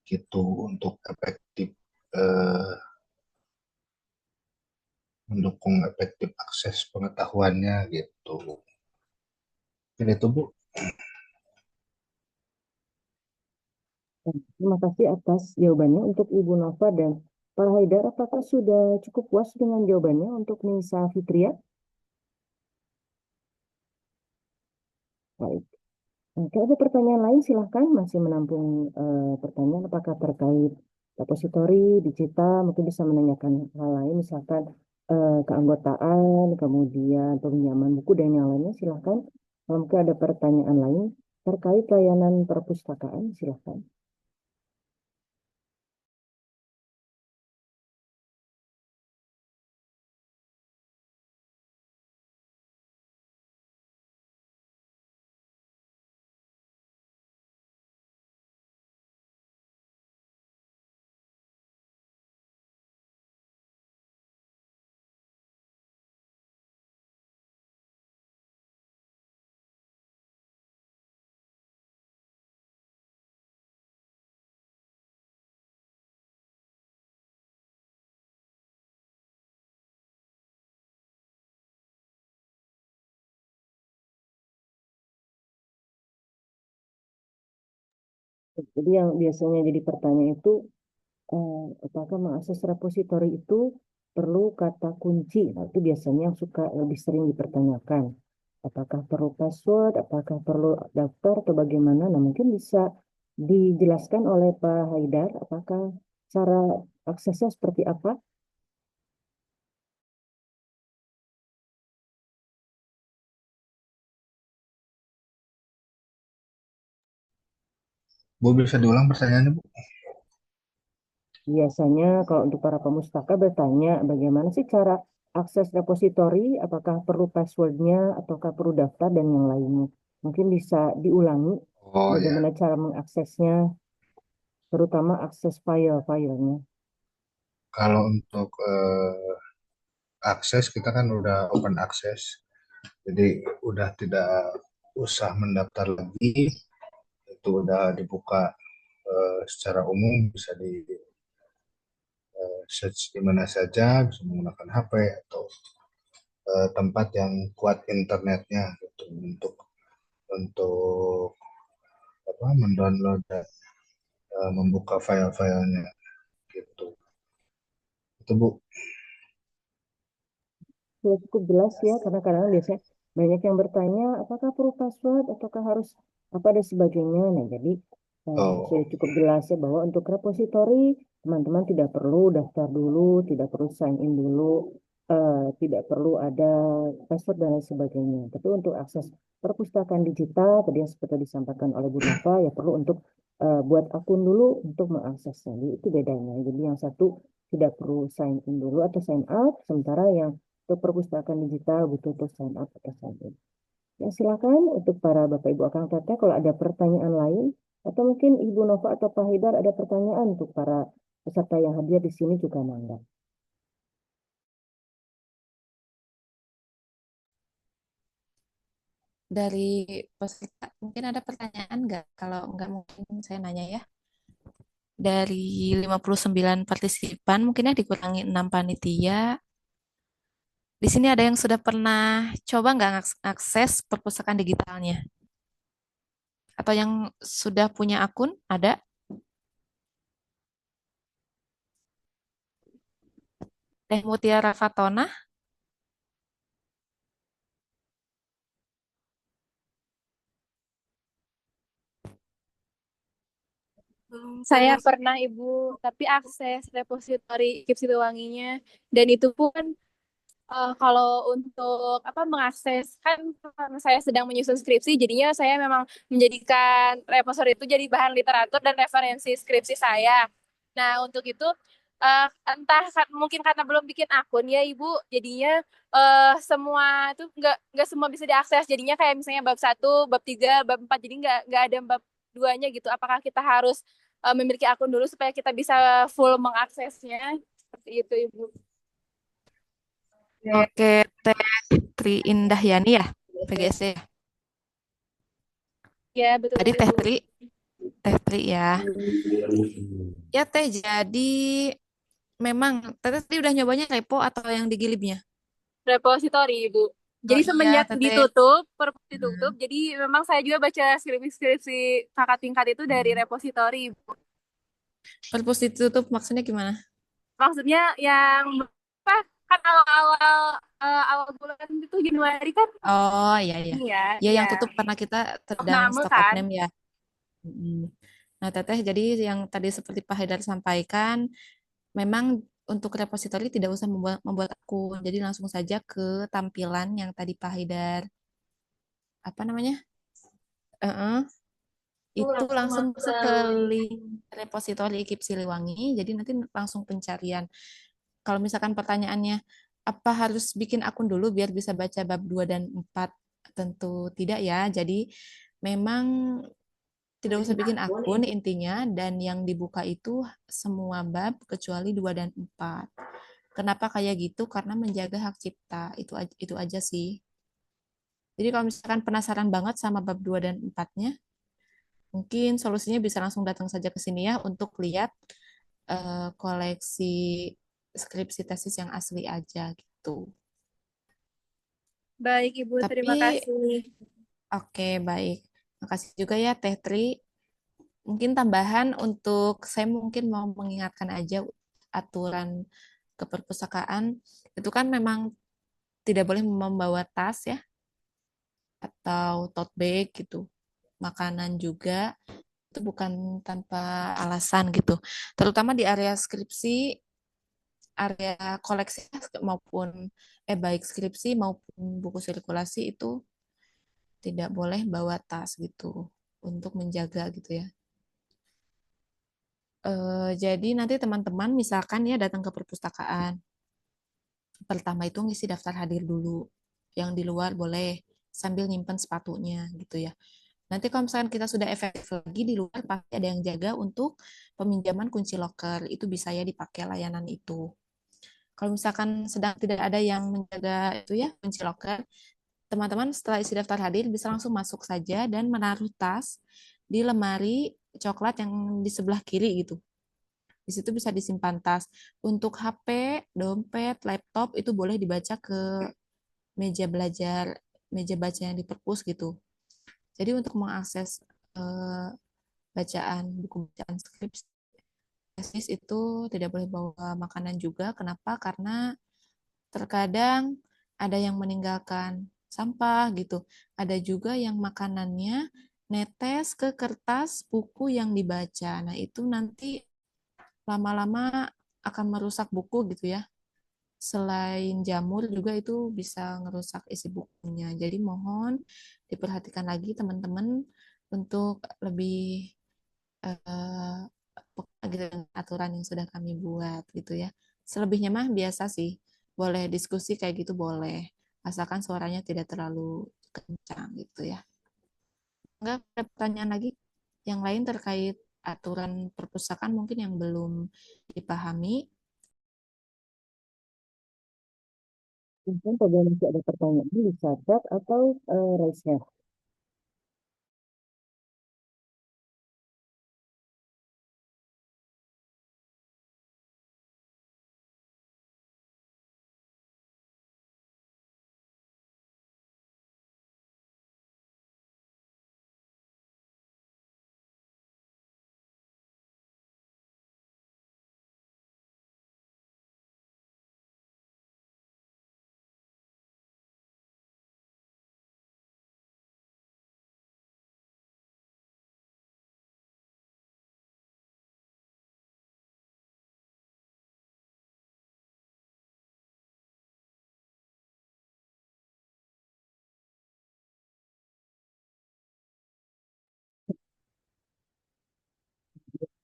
Speaker 4: gitu untuk efektif eh, mendukung efektif akses pengetahuannya gitu. Mungkin itu Bu.
Speaker 3: Terima kasih atas jawabannya untuk Ibu Nova dan Pak Haidar. Apakah sudah cukup puas dengan jawabannya untuk Nisa Fitria? Baik. Oke, ada pertanyaan lain silahkan masih menampung pertanyaan apakah terkait repositori digital, mungkin bisa menanyakan hal lain misalkan keanggotaan, kemudian peminjaman buku dan yang lainnya silahkan. Kalau mungkin ada pertanyaan lain terkait layanan perpustakaan silahkan. Jadi yang biasanya jadi pertanyaan itu apakah mengakses repositori itu perlu kata kunci? Nah, itu biasanya yang suka lebih sering dipertanyakan. Apakah perlu password, apakah perlu daftar atau bagaimana? Nah, mungkin bisa dijelaskan oleh Pak Haidar, apakah cara aksesnya seperti apa?
Speaker 4: Bu bisa diulang pertanyaannya, Bu?
Speaker 3: Biasanya kalau untuk para pemustaka bertanya bagaimana sih cara akses repositori, apakah perlu passwordnya, ataukah perlu daftar dan yang lainnya. Mungkin bisa diulangi
Speaker 4: Oh ya,
Speaker 3: bagaimana cara mengaksesnya, terutama akses file-filenya.
Speaker 4: kalau untuk akses kita kan udah open access, jadi udah tidak usah mendaftar lagi, itu udah dibuka secara umum, bisa di search di mana saja, bisa menggunakan HP atau tempat yang kuat internetnya gitu, untuk apa mendownload dan membuka file-filenya gitu. Itu Bu.
Speaker 3: Sudah cukup jelas ya, karena kadang biasanya banyak yang bertanya apakah perlu password, ataukah harus apa dan sebagainya. Nah, jadi sudah
Speaker 4: Oh,
Speaker 3: cukup jelas ya bahwa untuk repositori teman-teman tidak perlu daftar dulu, tidak perlu sign in dulu, tidak perlu ada password dan lain sebagainya. Tapi untuk akses perpustakaan digital, tadi yang seperti disampaikan oleh Bu Nova, ya perlu untuk buat akun dulu untuk mengaksesnya. Jadi itu bedanya. Jadi yang satu tidak perlu sign in dulu atau sign out, sementara yang untuk perpustakaan digital butuh untuk sign up atau sign in. Ya, silakan untuk para Bapak Ibu Akang Teteh kalau ada pertanyaan lain atau mungkin Ibu Nova atau Pak Haidar ada pertanyaan untuk para peserta yang hadir di sini juga mangga.
Speaker 6: Dari peserta mungkin ada pertanyaan nggak? Kalau nggak mungkin saya nanya ya. Dari 59 partisipan mungkin ya dikurangi 6 panitia. Di sini ada yang sudah pernah coba nggak akses perpustakaan digitalnya? Atau yang sudah punya akun? Ada? Teh Mutiara Fatona?
Speaker 5: Saya pernah Ibu, tapi akses repositori Kip Siliwanginya dan itu pun kalau untuk apa mengakses kan karena saya sedang menyusun skripsi, jadinya saya memang menjadikan repository itu jadi bahan literatur dan referensi skripsi saya. Nah untuk itu entah mungkin karena belum bikin akun ya Ibu, jadinya semua itu nggak semua bisa diakses. Jadinya kayak misalnya bab satu, bab tiga, bab 4, jadi nggak ada bab duanya gitu. Apakah kita harus memiliki akun dulu supaya kita bisa full mengaksesnya? Seperti itu Ibu.
Speaker 6: Oke, Teh Tri Indahyani ya? PGSD ya?
Speaker 5: Ya betul
Speaker 6: Tadi
Speaker 5: Ibu.
Speaker 6: Teh Tri ya. Ya Teh, jadi memang Teh tadi udah nyobanya repo atau yang digilibnya?
Speaker 5: Repositori, Ibu.
Speaker 6: Oh
Speaker 5: Jadi
Speaker 6: iya,
Speaker 5: semenjak
Speaker 6: Teteh.
Speaker 5: ditutup, perpus ditutup,
Speaker 6: Hmm.
Speaker 5: jadi memang saya juga baca skripsi-skripsi kakak tingkat itu dari repositori, Ibu.
Speaker 6: Perpus ditutup maksudnya gimana?
Speaker 5: Maksudnya yang apa? Kan awal-awal awal bulan itu Januari kan
Speaker 6: Oh iya iya.
Speaker 5: ini ya,
Speaker 6: Ya
Speaker 5: ya
Speaker 6: yang tutup karena kita sedang
Speaker 5: opname
Speaker 6: stock of
Speaker 5: kan.
Speaker 6: name ya. Mm. Nah, Teteh, jadi yang tadi seperti Pak Haidar sampaikan, memang untuk repositori tidak usah membuat akun. Jadi langsung saja ke tampilan yang tadi Pak Haidar, apa namanya? Eh, itu langsung masuk ke link repositori IKIP Siliwangi. Jadi nanti langsung pencarian. Kalau misalkan pertanyaannya, apa harus bikin akun dulu biar bisa baca bab 2 dan 4? Tentu tidak ya. Jadi memang tidak usah bikin akun intinya dan yang dibuka itu semua bab kecuali 2 dan 4. Kenapa kayak gitu? Karena menjaga hak cipta. Itu aja sih. Jadi kalau misalkan penasaran banget sama bab 2 dan 4-nya, mungkin solusinya bisa langsung datang saja ke sini ya untuk lihat koleksi skripsi tesis yang asli aja gitu.
Speaker 5: Baik, Ibu, terima
Speaker 6: Tapi
Speaker 5: kasih.
Speaker 6: oke baik. Makasih juga ya Teh Tri. Mungkin tambahan untuk saya mungkin mau mengingatkan aja aturan keperpustakaan itu kan memang tidak boleh membawa tas ya atau tote bag gitu. Makanan juga itu bukan tanpa alasan gitu. Terutama di area skripsi, area koleksi maupun baik skripsi maupun buku sirkulasi itu tidak boleh bawa tas gitu untuk menjaga gitu ya. Jadi nanti teman-teman misalkan ya datang ke perpustakaan, pertama itu ngisi daftar hadir dulu. Yang di luar boleh sambil nyimpen sepatunya gitu ya. Nanti kalau misalkan kita sudah efektif lagi di luar pasti ada yang jaga untuk peminjaman kunci loker. Itu bisa ya dipakai layanan itu. Kalau misalkan sedang tidak ada yang menjaga itu ya kunci loker, teman-teman setelah isi daftar hadir bisa langsung masuk saja dan menaruh tas di lemari coklat yang di sebelah kiri gitu. Di situ bisa disimpan tas. Untuk HP, dompet, laptop itu boleh dibaca ke meja belajar, meja baca yang di perpus gitu. Jadi untuk mengakses eh, bacaan, buku bacaan skripsi tesis itu tidak boleh bawa makanan juga. Kenapa? Karena terkadang ada yang meninggalkan sampah gitu. Ada juga yang makanannya netes ke kertas buku yang dibaca. Nah, itu nanti lama-lama akan merusak buku gitu ya. Selain jamur juga itu bisa ngerusak isi bukunya. Jadi mohon diperhatikan lagi teman-teman untuk lebih peka gitu dengan aturan yang sudah kami buat gitu ya. Selebihnya mah biasa sih. Boleh diskusi kayak gitu boleh. Asalkan suaranya tidak terlalu kencang gitu ya. Enggak ada pertanyaan lagi yang lain terkait aturan perpustakaan mungkin yang belum dipahami.
Speaker 3: Mungkin apabila masih ada pertanyaan bisa chat atau raise hand.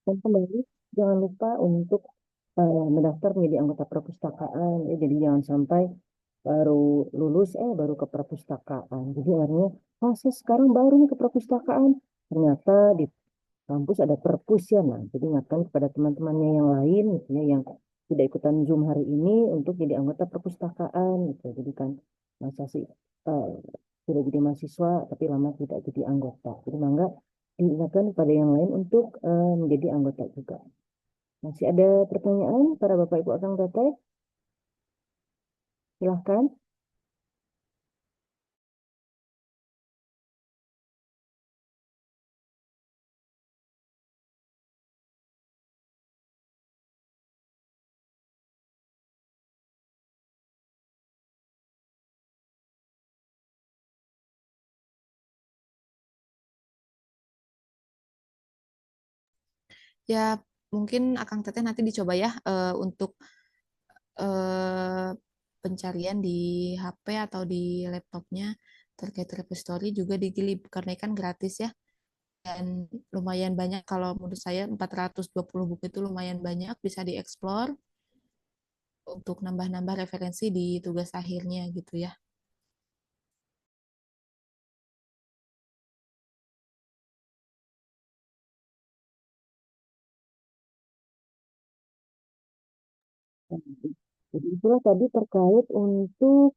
Speaker 3: Dan kembali, jangan lupa untuk mendaftar menjadi anggota perpustakaan. Ya, jadi jangan sampai baru lulus, baru ke perpustakaan. Jadi artinya, saya sekarang baru nih ke perpustakaan. Ternyata di kampus ada perpus ya. Nah, jadi ingatkan kepada teman-temannya yang lain, gitu ya, yang tidak ikutan Zoom hari ini untuk jadi anggota perpustakaan. Gitu. Jadi kan masa sih eh, sudah jadi mahasiswa, tapi lama tidak jadi anggota. Jadi mangga diingatkan kepada yang lain untuk menjadi anggota juga. Masih ada pertanyaan para Bapak Ibu Akang Teteh? Silahkan.
Speaker 6: Ya mungkin Akang Teteh nanti dicoba ya untuk eh, pencarian di HP atau di laptopnya terkait repository juga digilib karena kan gratis ya dan lumayan banyak kalau menurut saya 420 buku itu lumayan banyak bisa dieksplor untuk nambah-nambah referensi di tugas akhirnya gitu ya.
Speaker 3: Jadi itulah tadi terkait untuk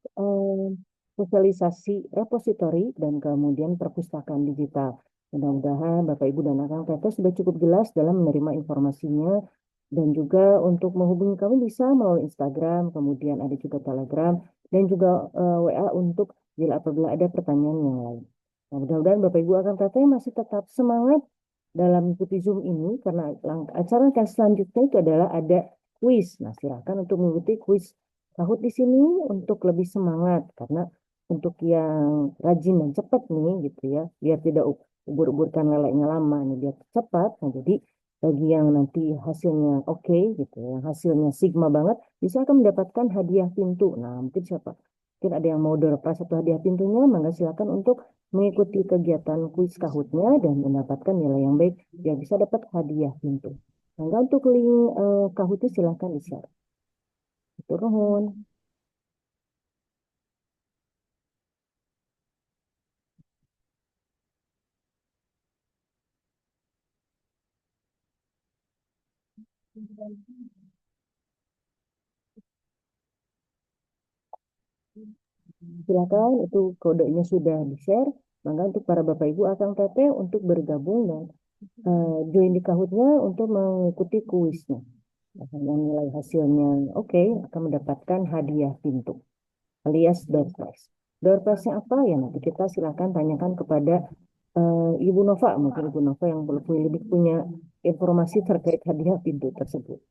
Speaker 3: sosialisasi repositori dan kemudian perpustakaan digital. Mudah-mudahan Bapak Ibu dan Akang Teteh sudah cukup jelas dalam menerima informasinya dan juga untuk menghubungi kami bisa melalui Instagram, kemudian ada juga Telegram dan juga WA untuk bila apabila ada pertanyaan yang lain. Nah, mudah-mudahan Bapak Ibu Akang Teteh masih tetap semangat dalam mengikuti Zoom ini, karena acara yang selanjutnya itu adalah ada kuis. Nah, silakan untuk mengikuti kuis Kahoot di sini untuk lebih semangat, karena untuk yang rajin dan cepat nih gitu ya, biar tidak ubur-uburkan leleknya lama nih, biar cepat. Nah, jadi bagi yang nanti hasilnya oke gitu ya, hasilnya sigma banget, bisa akan mendapatkan hadiah pintu. Nah, mungkin siapa? Mungkin ada yang mau door prize atau hadiah pintunya, maka silakan untuk mengikuti kegiatan kuis Kahoot-nya dan mendapatkan nilai yang baik, yang bisa dapat hadiah pintu. Nah, untuk link Kahoot-nya silakan di-share. Itu nuhun. Silakan, itu kodenya sudah di-share. Maka untuk para Bapak Ibu Akang Teteh untuk bergabung dan join di Kahoot-nya untuk mengikuti kuisnya. Nah, yang nilai hasilnya oke akan mendapatkan hadiah pintu alias door prize. Door prize-nya apa ya, nanti kita silakan tanyakan kepada Ibu Nova. Mungkin Ibu Nova yang lebih punya informasi terkait hadiah pintu tersebut.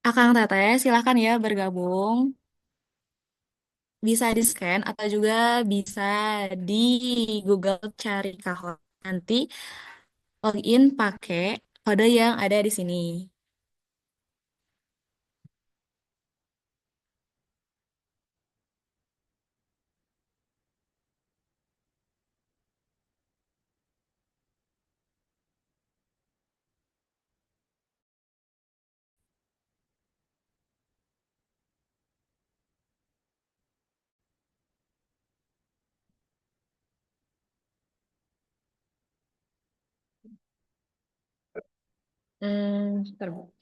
Speaker 1: Akang Teteh, silakan ya bergabung. Bisa di-scan atau juga bisa di Google cari Kahoot. Nanti login pakai kode yang ada di sini. Bentar, Bu.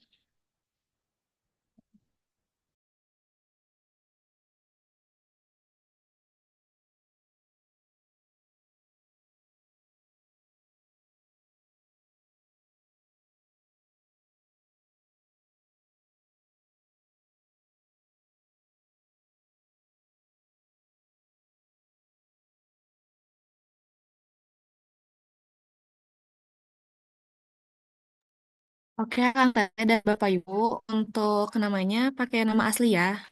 Speaker 1: Oke, Kang Teteh dan Bapak Ibu, untuk namanya pakai nama asli ya.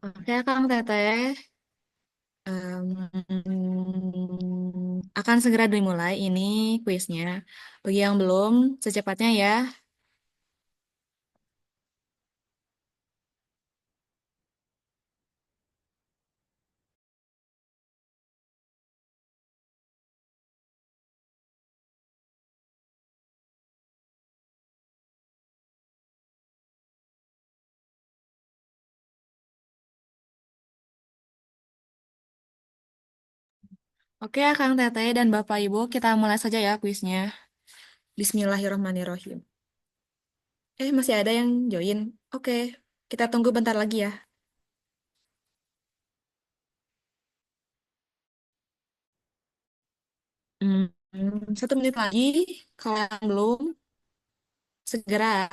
Speaker 1: Oke, Kang Teteh. Akan segera dimulai ini kuisnya. Bagi yang belum, secepatnya ya. Oke, Kang Teteh dan Bapak Ibu, kita mulai saja ya kuisnya. Bismillahirrahmanirrahim. Masih ada yang join? Oke, kita tunggu bentar lagi ya. Hmm, 1 menit lagi. Kalau yang belum, segera.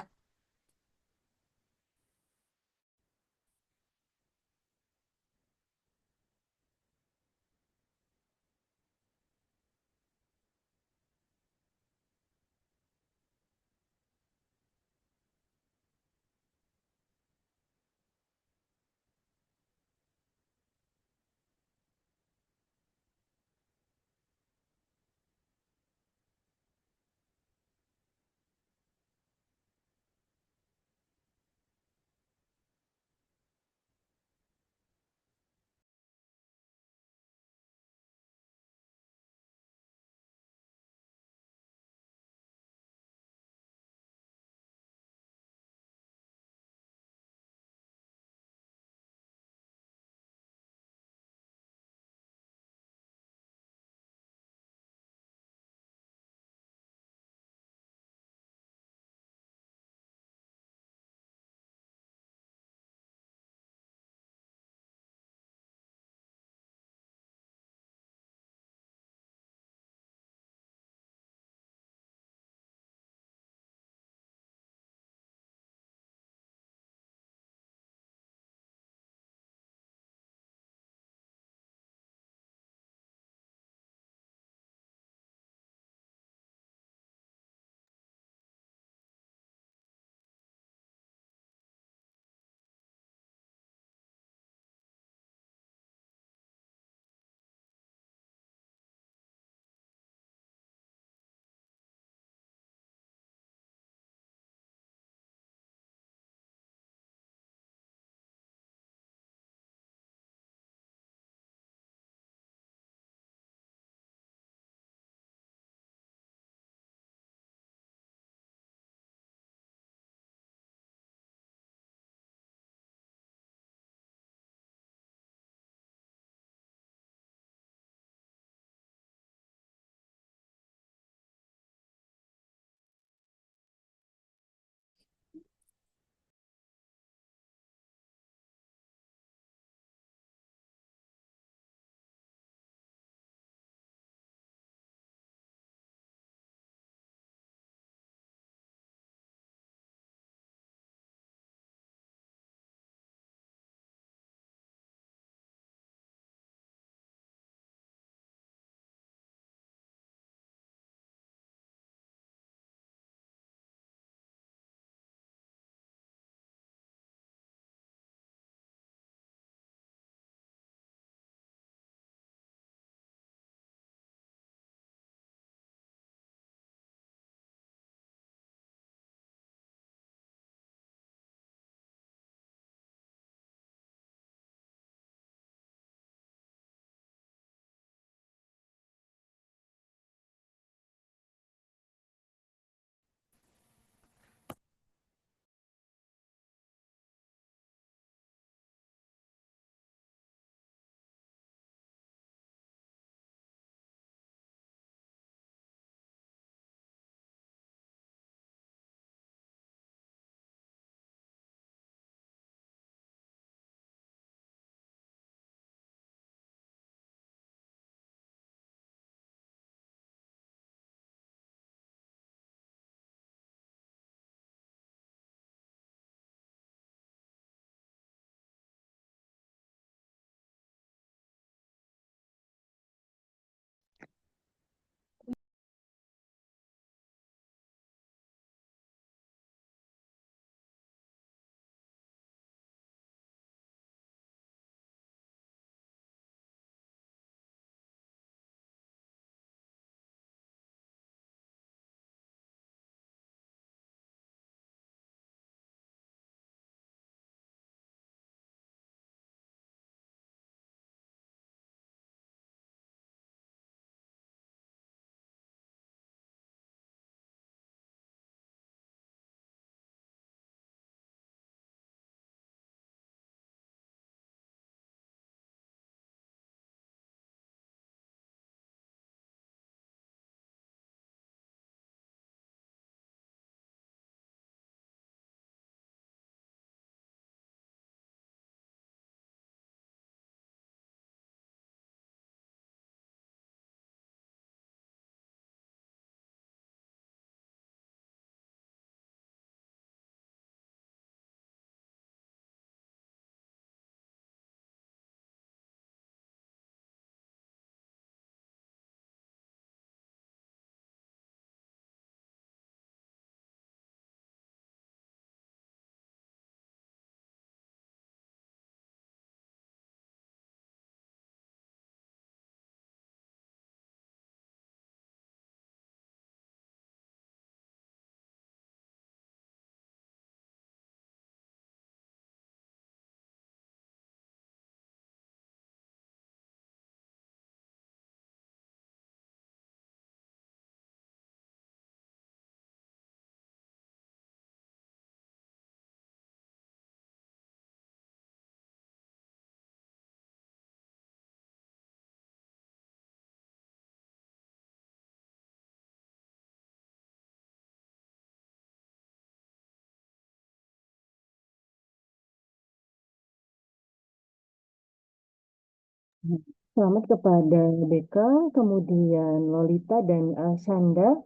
Speaker 3: Selamat kepada Beka, kemudian Lolita dan Sanda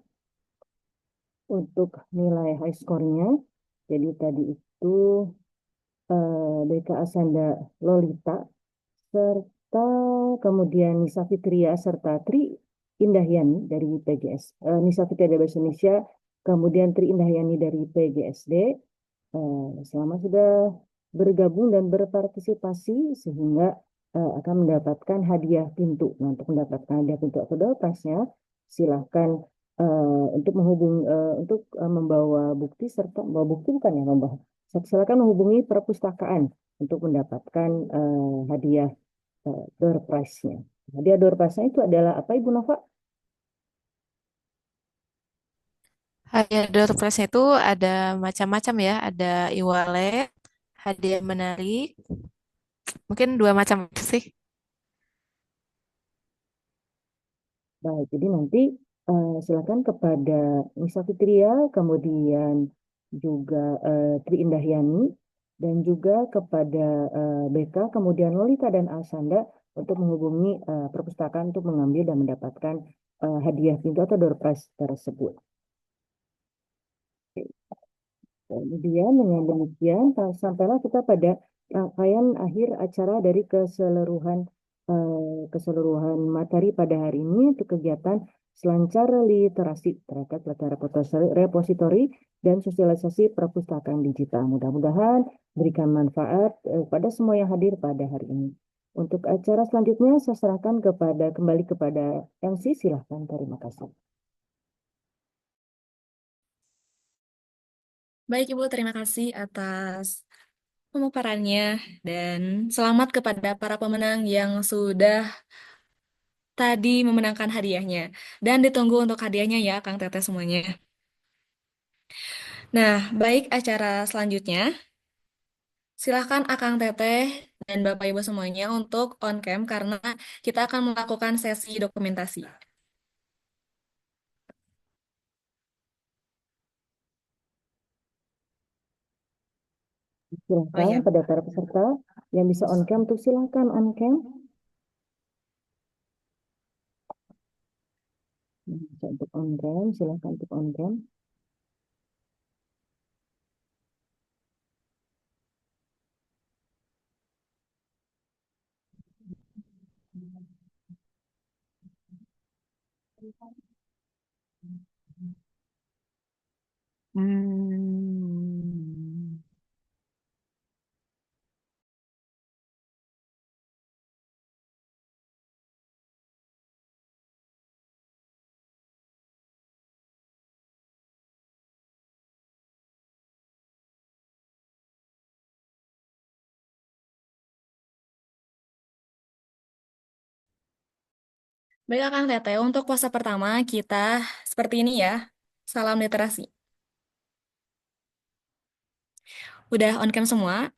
Speaker 3: untuk nilai high score-nya. Jadi tadi itu Beka, Asanda, Lolita, serta kemudian Nisa Fitria serta Tri Indahyani dari PGS. Nisa Fitria dari Bahasa Indonesia, kemudian Tri Indahyani dari PGSD. Selama sudah bergabung dan berpartisipasi sehingga akan mendapatkan hadiah pintu. Nah, untuk mendapatkan hadiah pintu atau door prize-nya, silahkan untuk menghubungi membawa bukti serta membawa bukti bukan ya membawa. Silakan menghubungi perpustakaan untuk mendapatkan hadiah door prize-nya. Hadiah door prize-nya itu adalah apa Ibu Nova?
Speaker 6: Hadiah door prize itu ada macam-macam ya, ada e-wallet, hadiah menarik, mungkin dua macam itu sih.
Speaker 3: Baik, jadi nanti silakan kepada Nisa Fitria, kemudian juga Tri Indahyani, dan juga kepada Beka, kemudian Lolita dan Alsanda untuk menghubungi perpustakaan untuk mengambil dan mendapatkan hadiah pintu atau door prize tersebut. Kemudian dengan demikian sampailah kita pada rangkaian akhir acara dari keseluruhan materi pada hari ini untuk kegiatan selancar literasi terkait data repositori dan sosialisasi perpustakaan digital. Mudah-mudahan berikan manfaat pada semua yang hadir pada hari ini. Untuk acara selanjutnya saya serahkan kembali kepada MC. Silahkan, terima kasih.
Speaker 1: Baik, Ibu, terima kasih atas pemaparannya dan selamat kepada para pemenang yang sudah tadi memenangkan hadiahnya. Dan ditunggu untuk hadiahnya ya, Kang Teteh semuanya. Nah, baik acara selanjutnya. Silahkan Akang Teteh dan Bapak Ibu semuanya untuk on cam karena kita akan melakukan sesi dokumentasi. Oh
Speaker 3: Silahkan
Speaker 1: iya,
Speaker 3: pada para peserta yang bisa on cam tuh silahkan on cam. Bisa untuk on cam, silahkan untuk on cam.
Speaker 6: Hmm.
Speaker 1: baik Akang Teteh, untuk pose pertama kita seperti ini ya. Salam literasi. Udah on cam semua?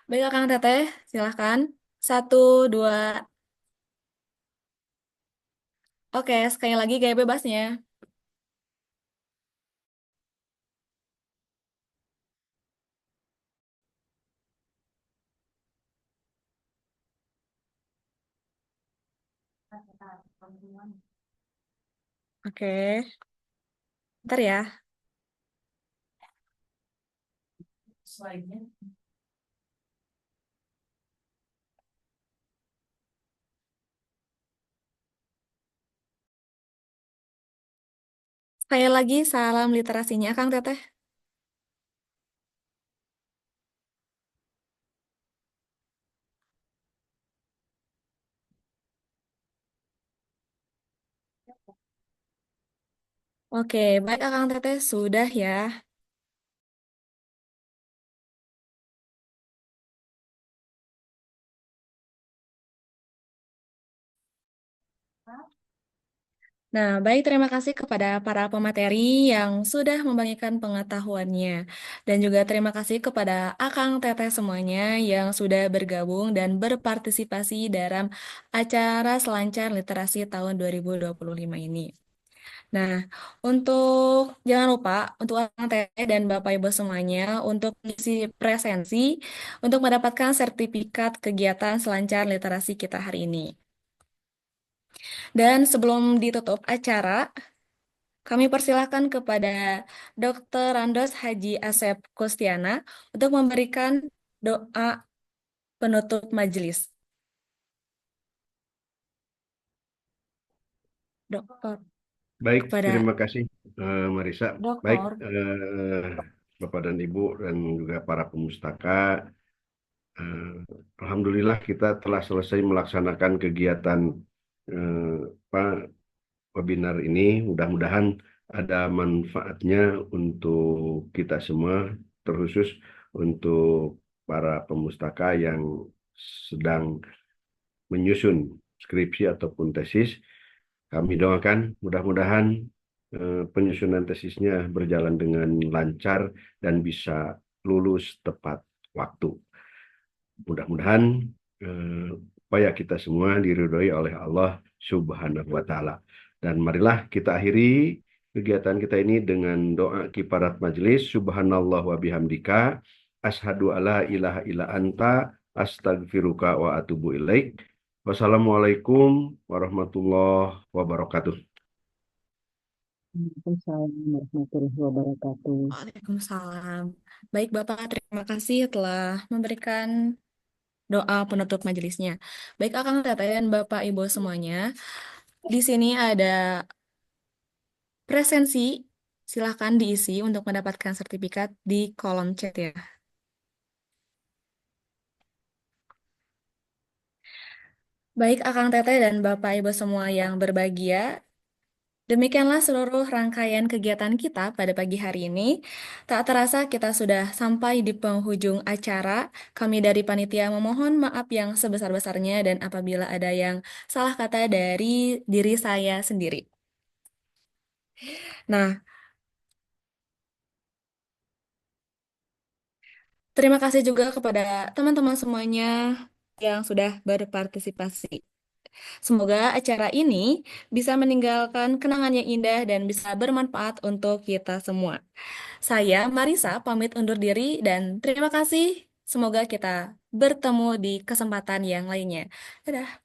Speaker 1: Baik Akang Teteh, silahkan. Satu, dua. Oke, sekali lagi gaya bebasnya. Oke, ntar ya. Slide-nya. Sekali lagi salam literasinya Akang Teteh. Oke, baik Akang Teteh, sudah ya. Nah, baik, terima kasih kepada para pemateri yang sudah membagikan pengetahuannya. Dan juga terima kasih kepada Akang Teteh semuanya yang sudah bergabung dan berpartisipasi dalam acara Selancar Literasi tahun 2025 ini. Nah, jangan lupa untuk Akang Teteh dan Bapak Ibu semuanya untuk mengisi presensi untuk mendapatkan sertifikat kegiatan Selancar Literasi kita hari ini. Dan sebelum ditutup acara, kami persilahkan kepada Dr. Randos Haji Asep Kustiana untuk memberikan doa penutup majelis. Dokter,
Speaker 2: Baik,
Speaker 1: kepada
Speaker 2: terima kasih Marisa. Baik,
Speaker 1: dokter.
Speaker 2: Bapak dan Ibu dan juga para pemustaka. eh, Alhamdulillah kita telah selesai melaksanakan kegiatan eh, apa, webinar ini. Mudah-mudahan ada manfaatnya untuk kita semua, terkhusus untuk para pemustaka yang sedang menyusun skripsi ataupun tesis. Kami doakan mudah-mudahan penyusunan tesisnya berjalan dengan lancar dan bisa lulus tepat waktu. Mudah-mudahan upaya kita semua diridhoi oleh Allah Subhanahu wa Ta'ala. Dan marilah kita akhiri kegiatan kita ini dengan doa kifarat majelis. Subhanallah wa bihamdika. Ashadu alla ilaha illa anta. Astagfiruka wa atubu ilaik. Wassalamualaikum warahmatullahi wabarakatuh.
Speaker 3: Waalaikumsalam warahmatullahi wabarakatuh.
Speaker 1: Waalaikumsalam. Baik, Bapak, terima kasih telah memberikan doa penutup majelisnya. Baik, Akang Teteh dan Bapak Ibu semuanya, di sini ada presensi. Silahkan diisi untuk mendapatkan sertifikat di kolom chat ya. Baik, Akang Teteh dan Bapak Ibu semua yang berbahagia, demikianlah seluruh rangkaian kegiatan kita pada pagi hari ini. Tak terasa kita sudah sampai di penghujung acara. Kami dari panitia memohon maaf yang sebesar-besarnya dan apabila ada yang salah kata dari diri saya sendiri. Nah, terima kasih juga kepada teman-teman semuanya yang sudah berpartisipasi. Semoga acara ini bisa meninggalkan kenangan yang indah dan bisa bermanfaat untuk kita semua. Saya Marisa pamit undur diri dan terima kasih. Semoga kita bertemu di kesempatan yang lainnya. Dadah.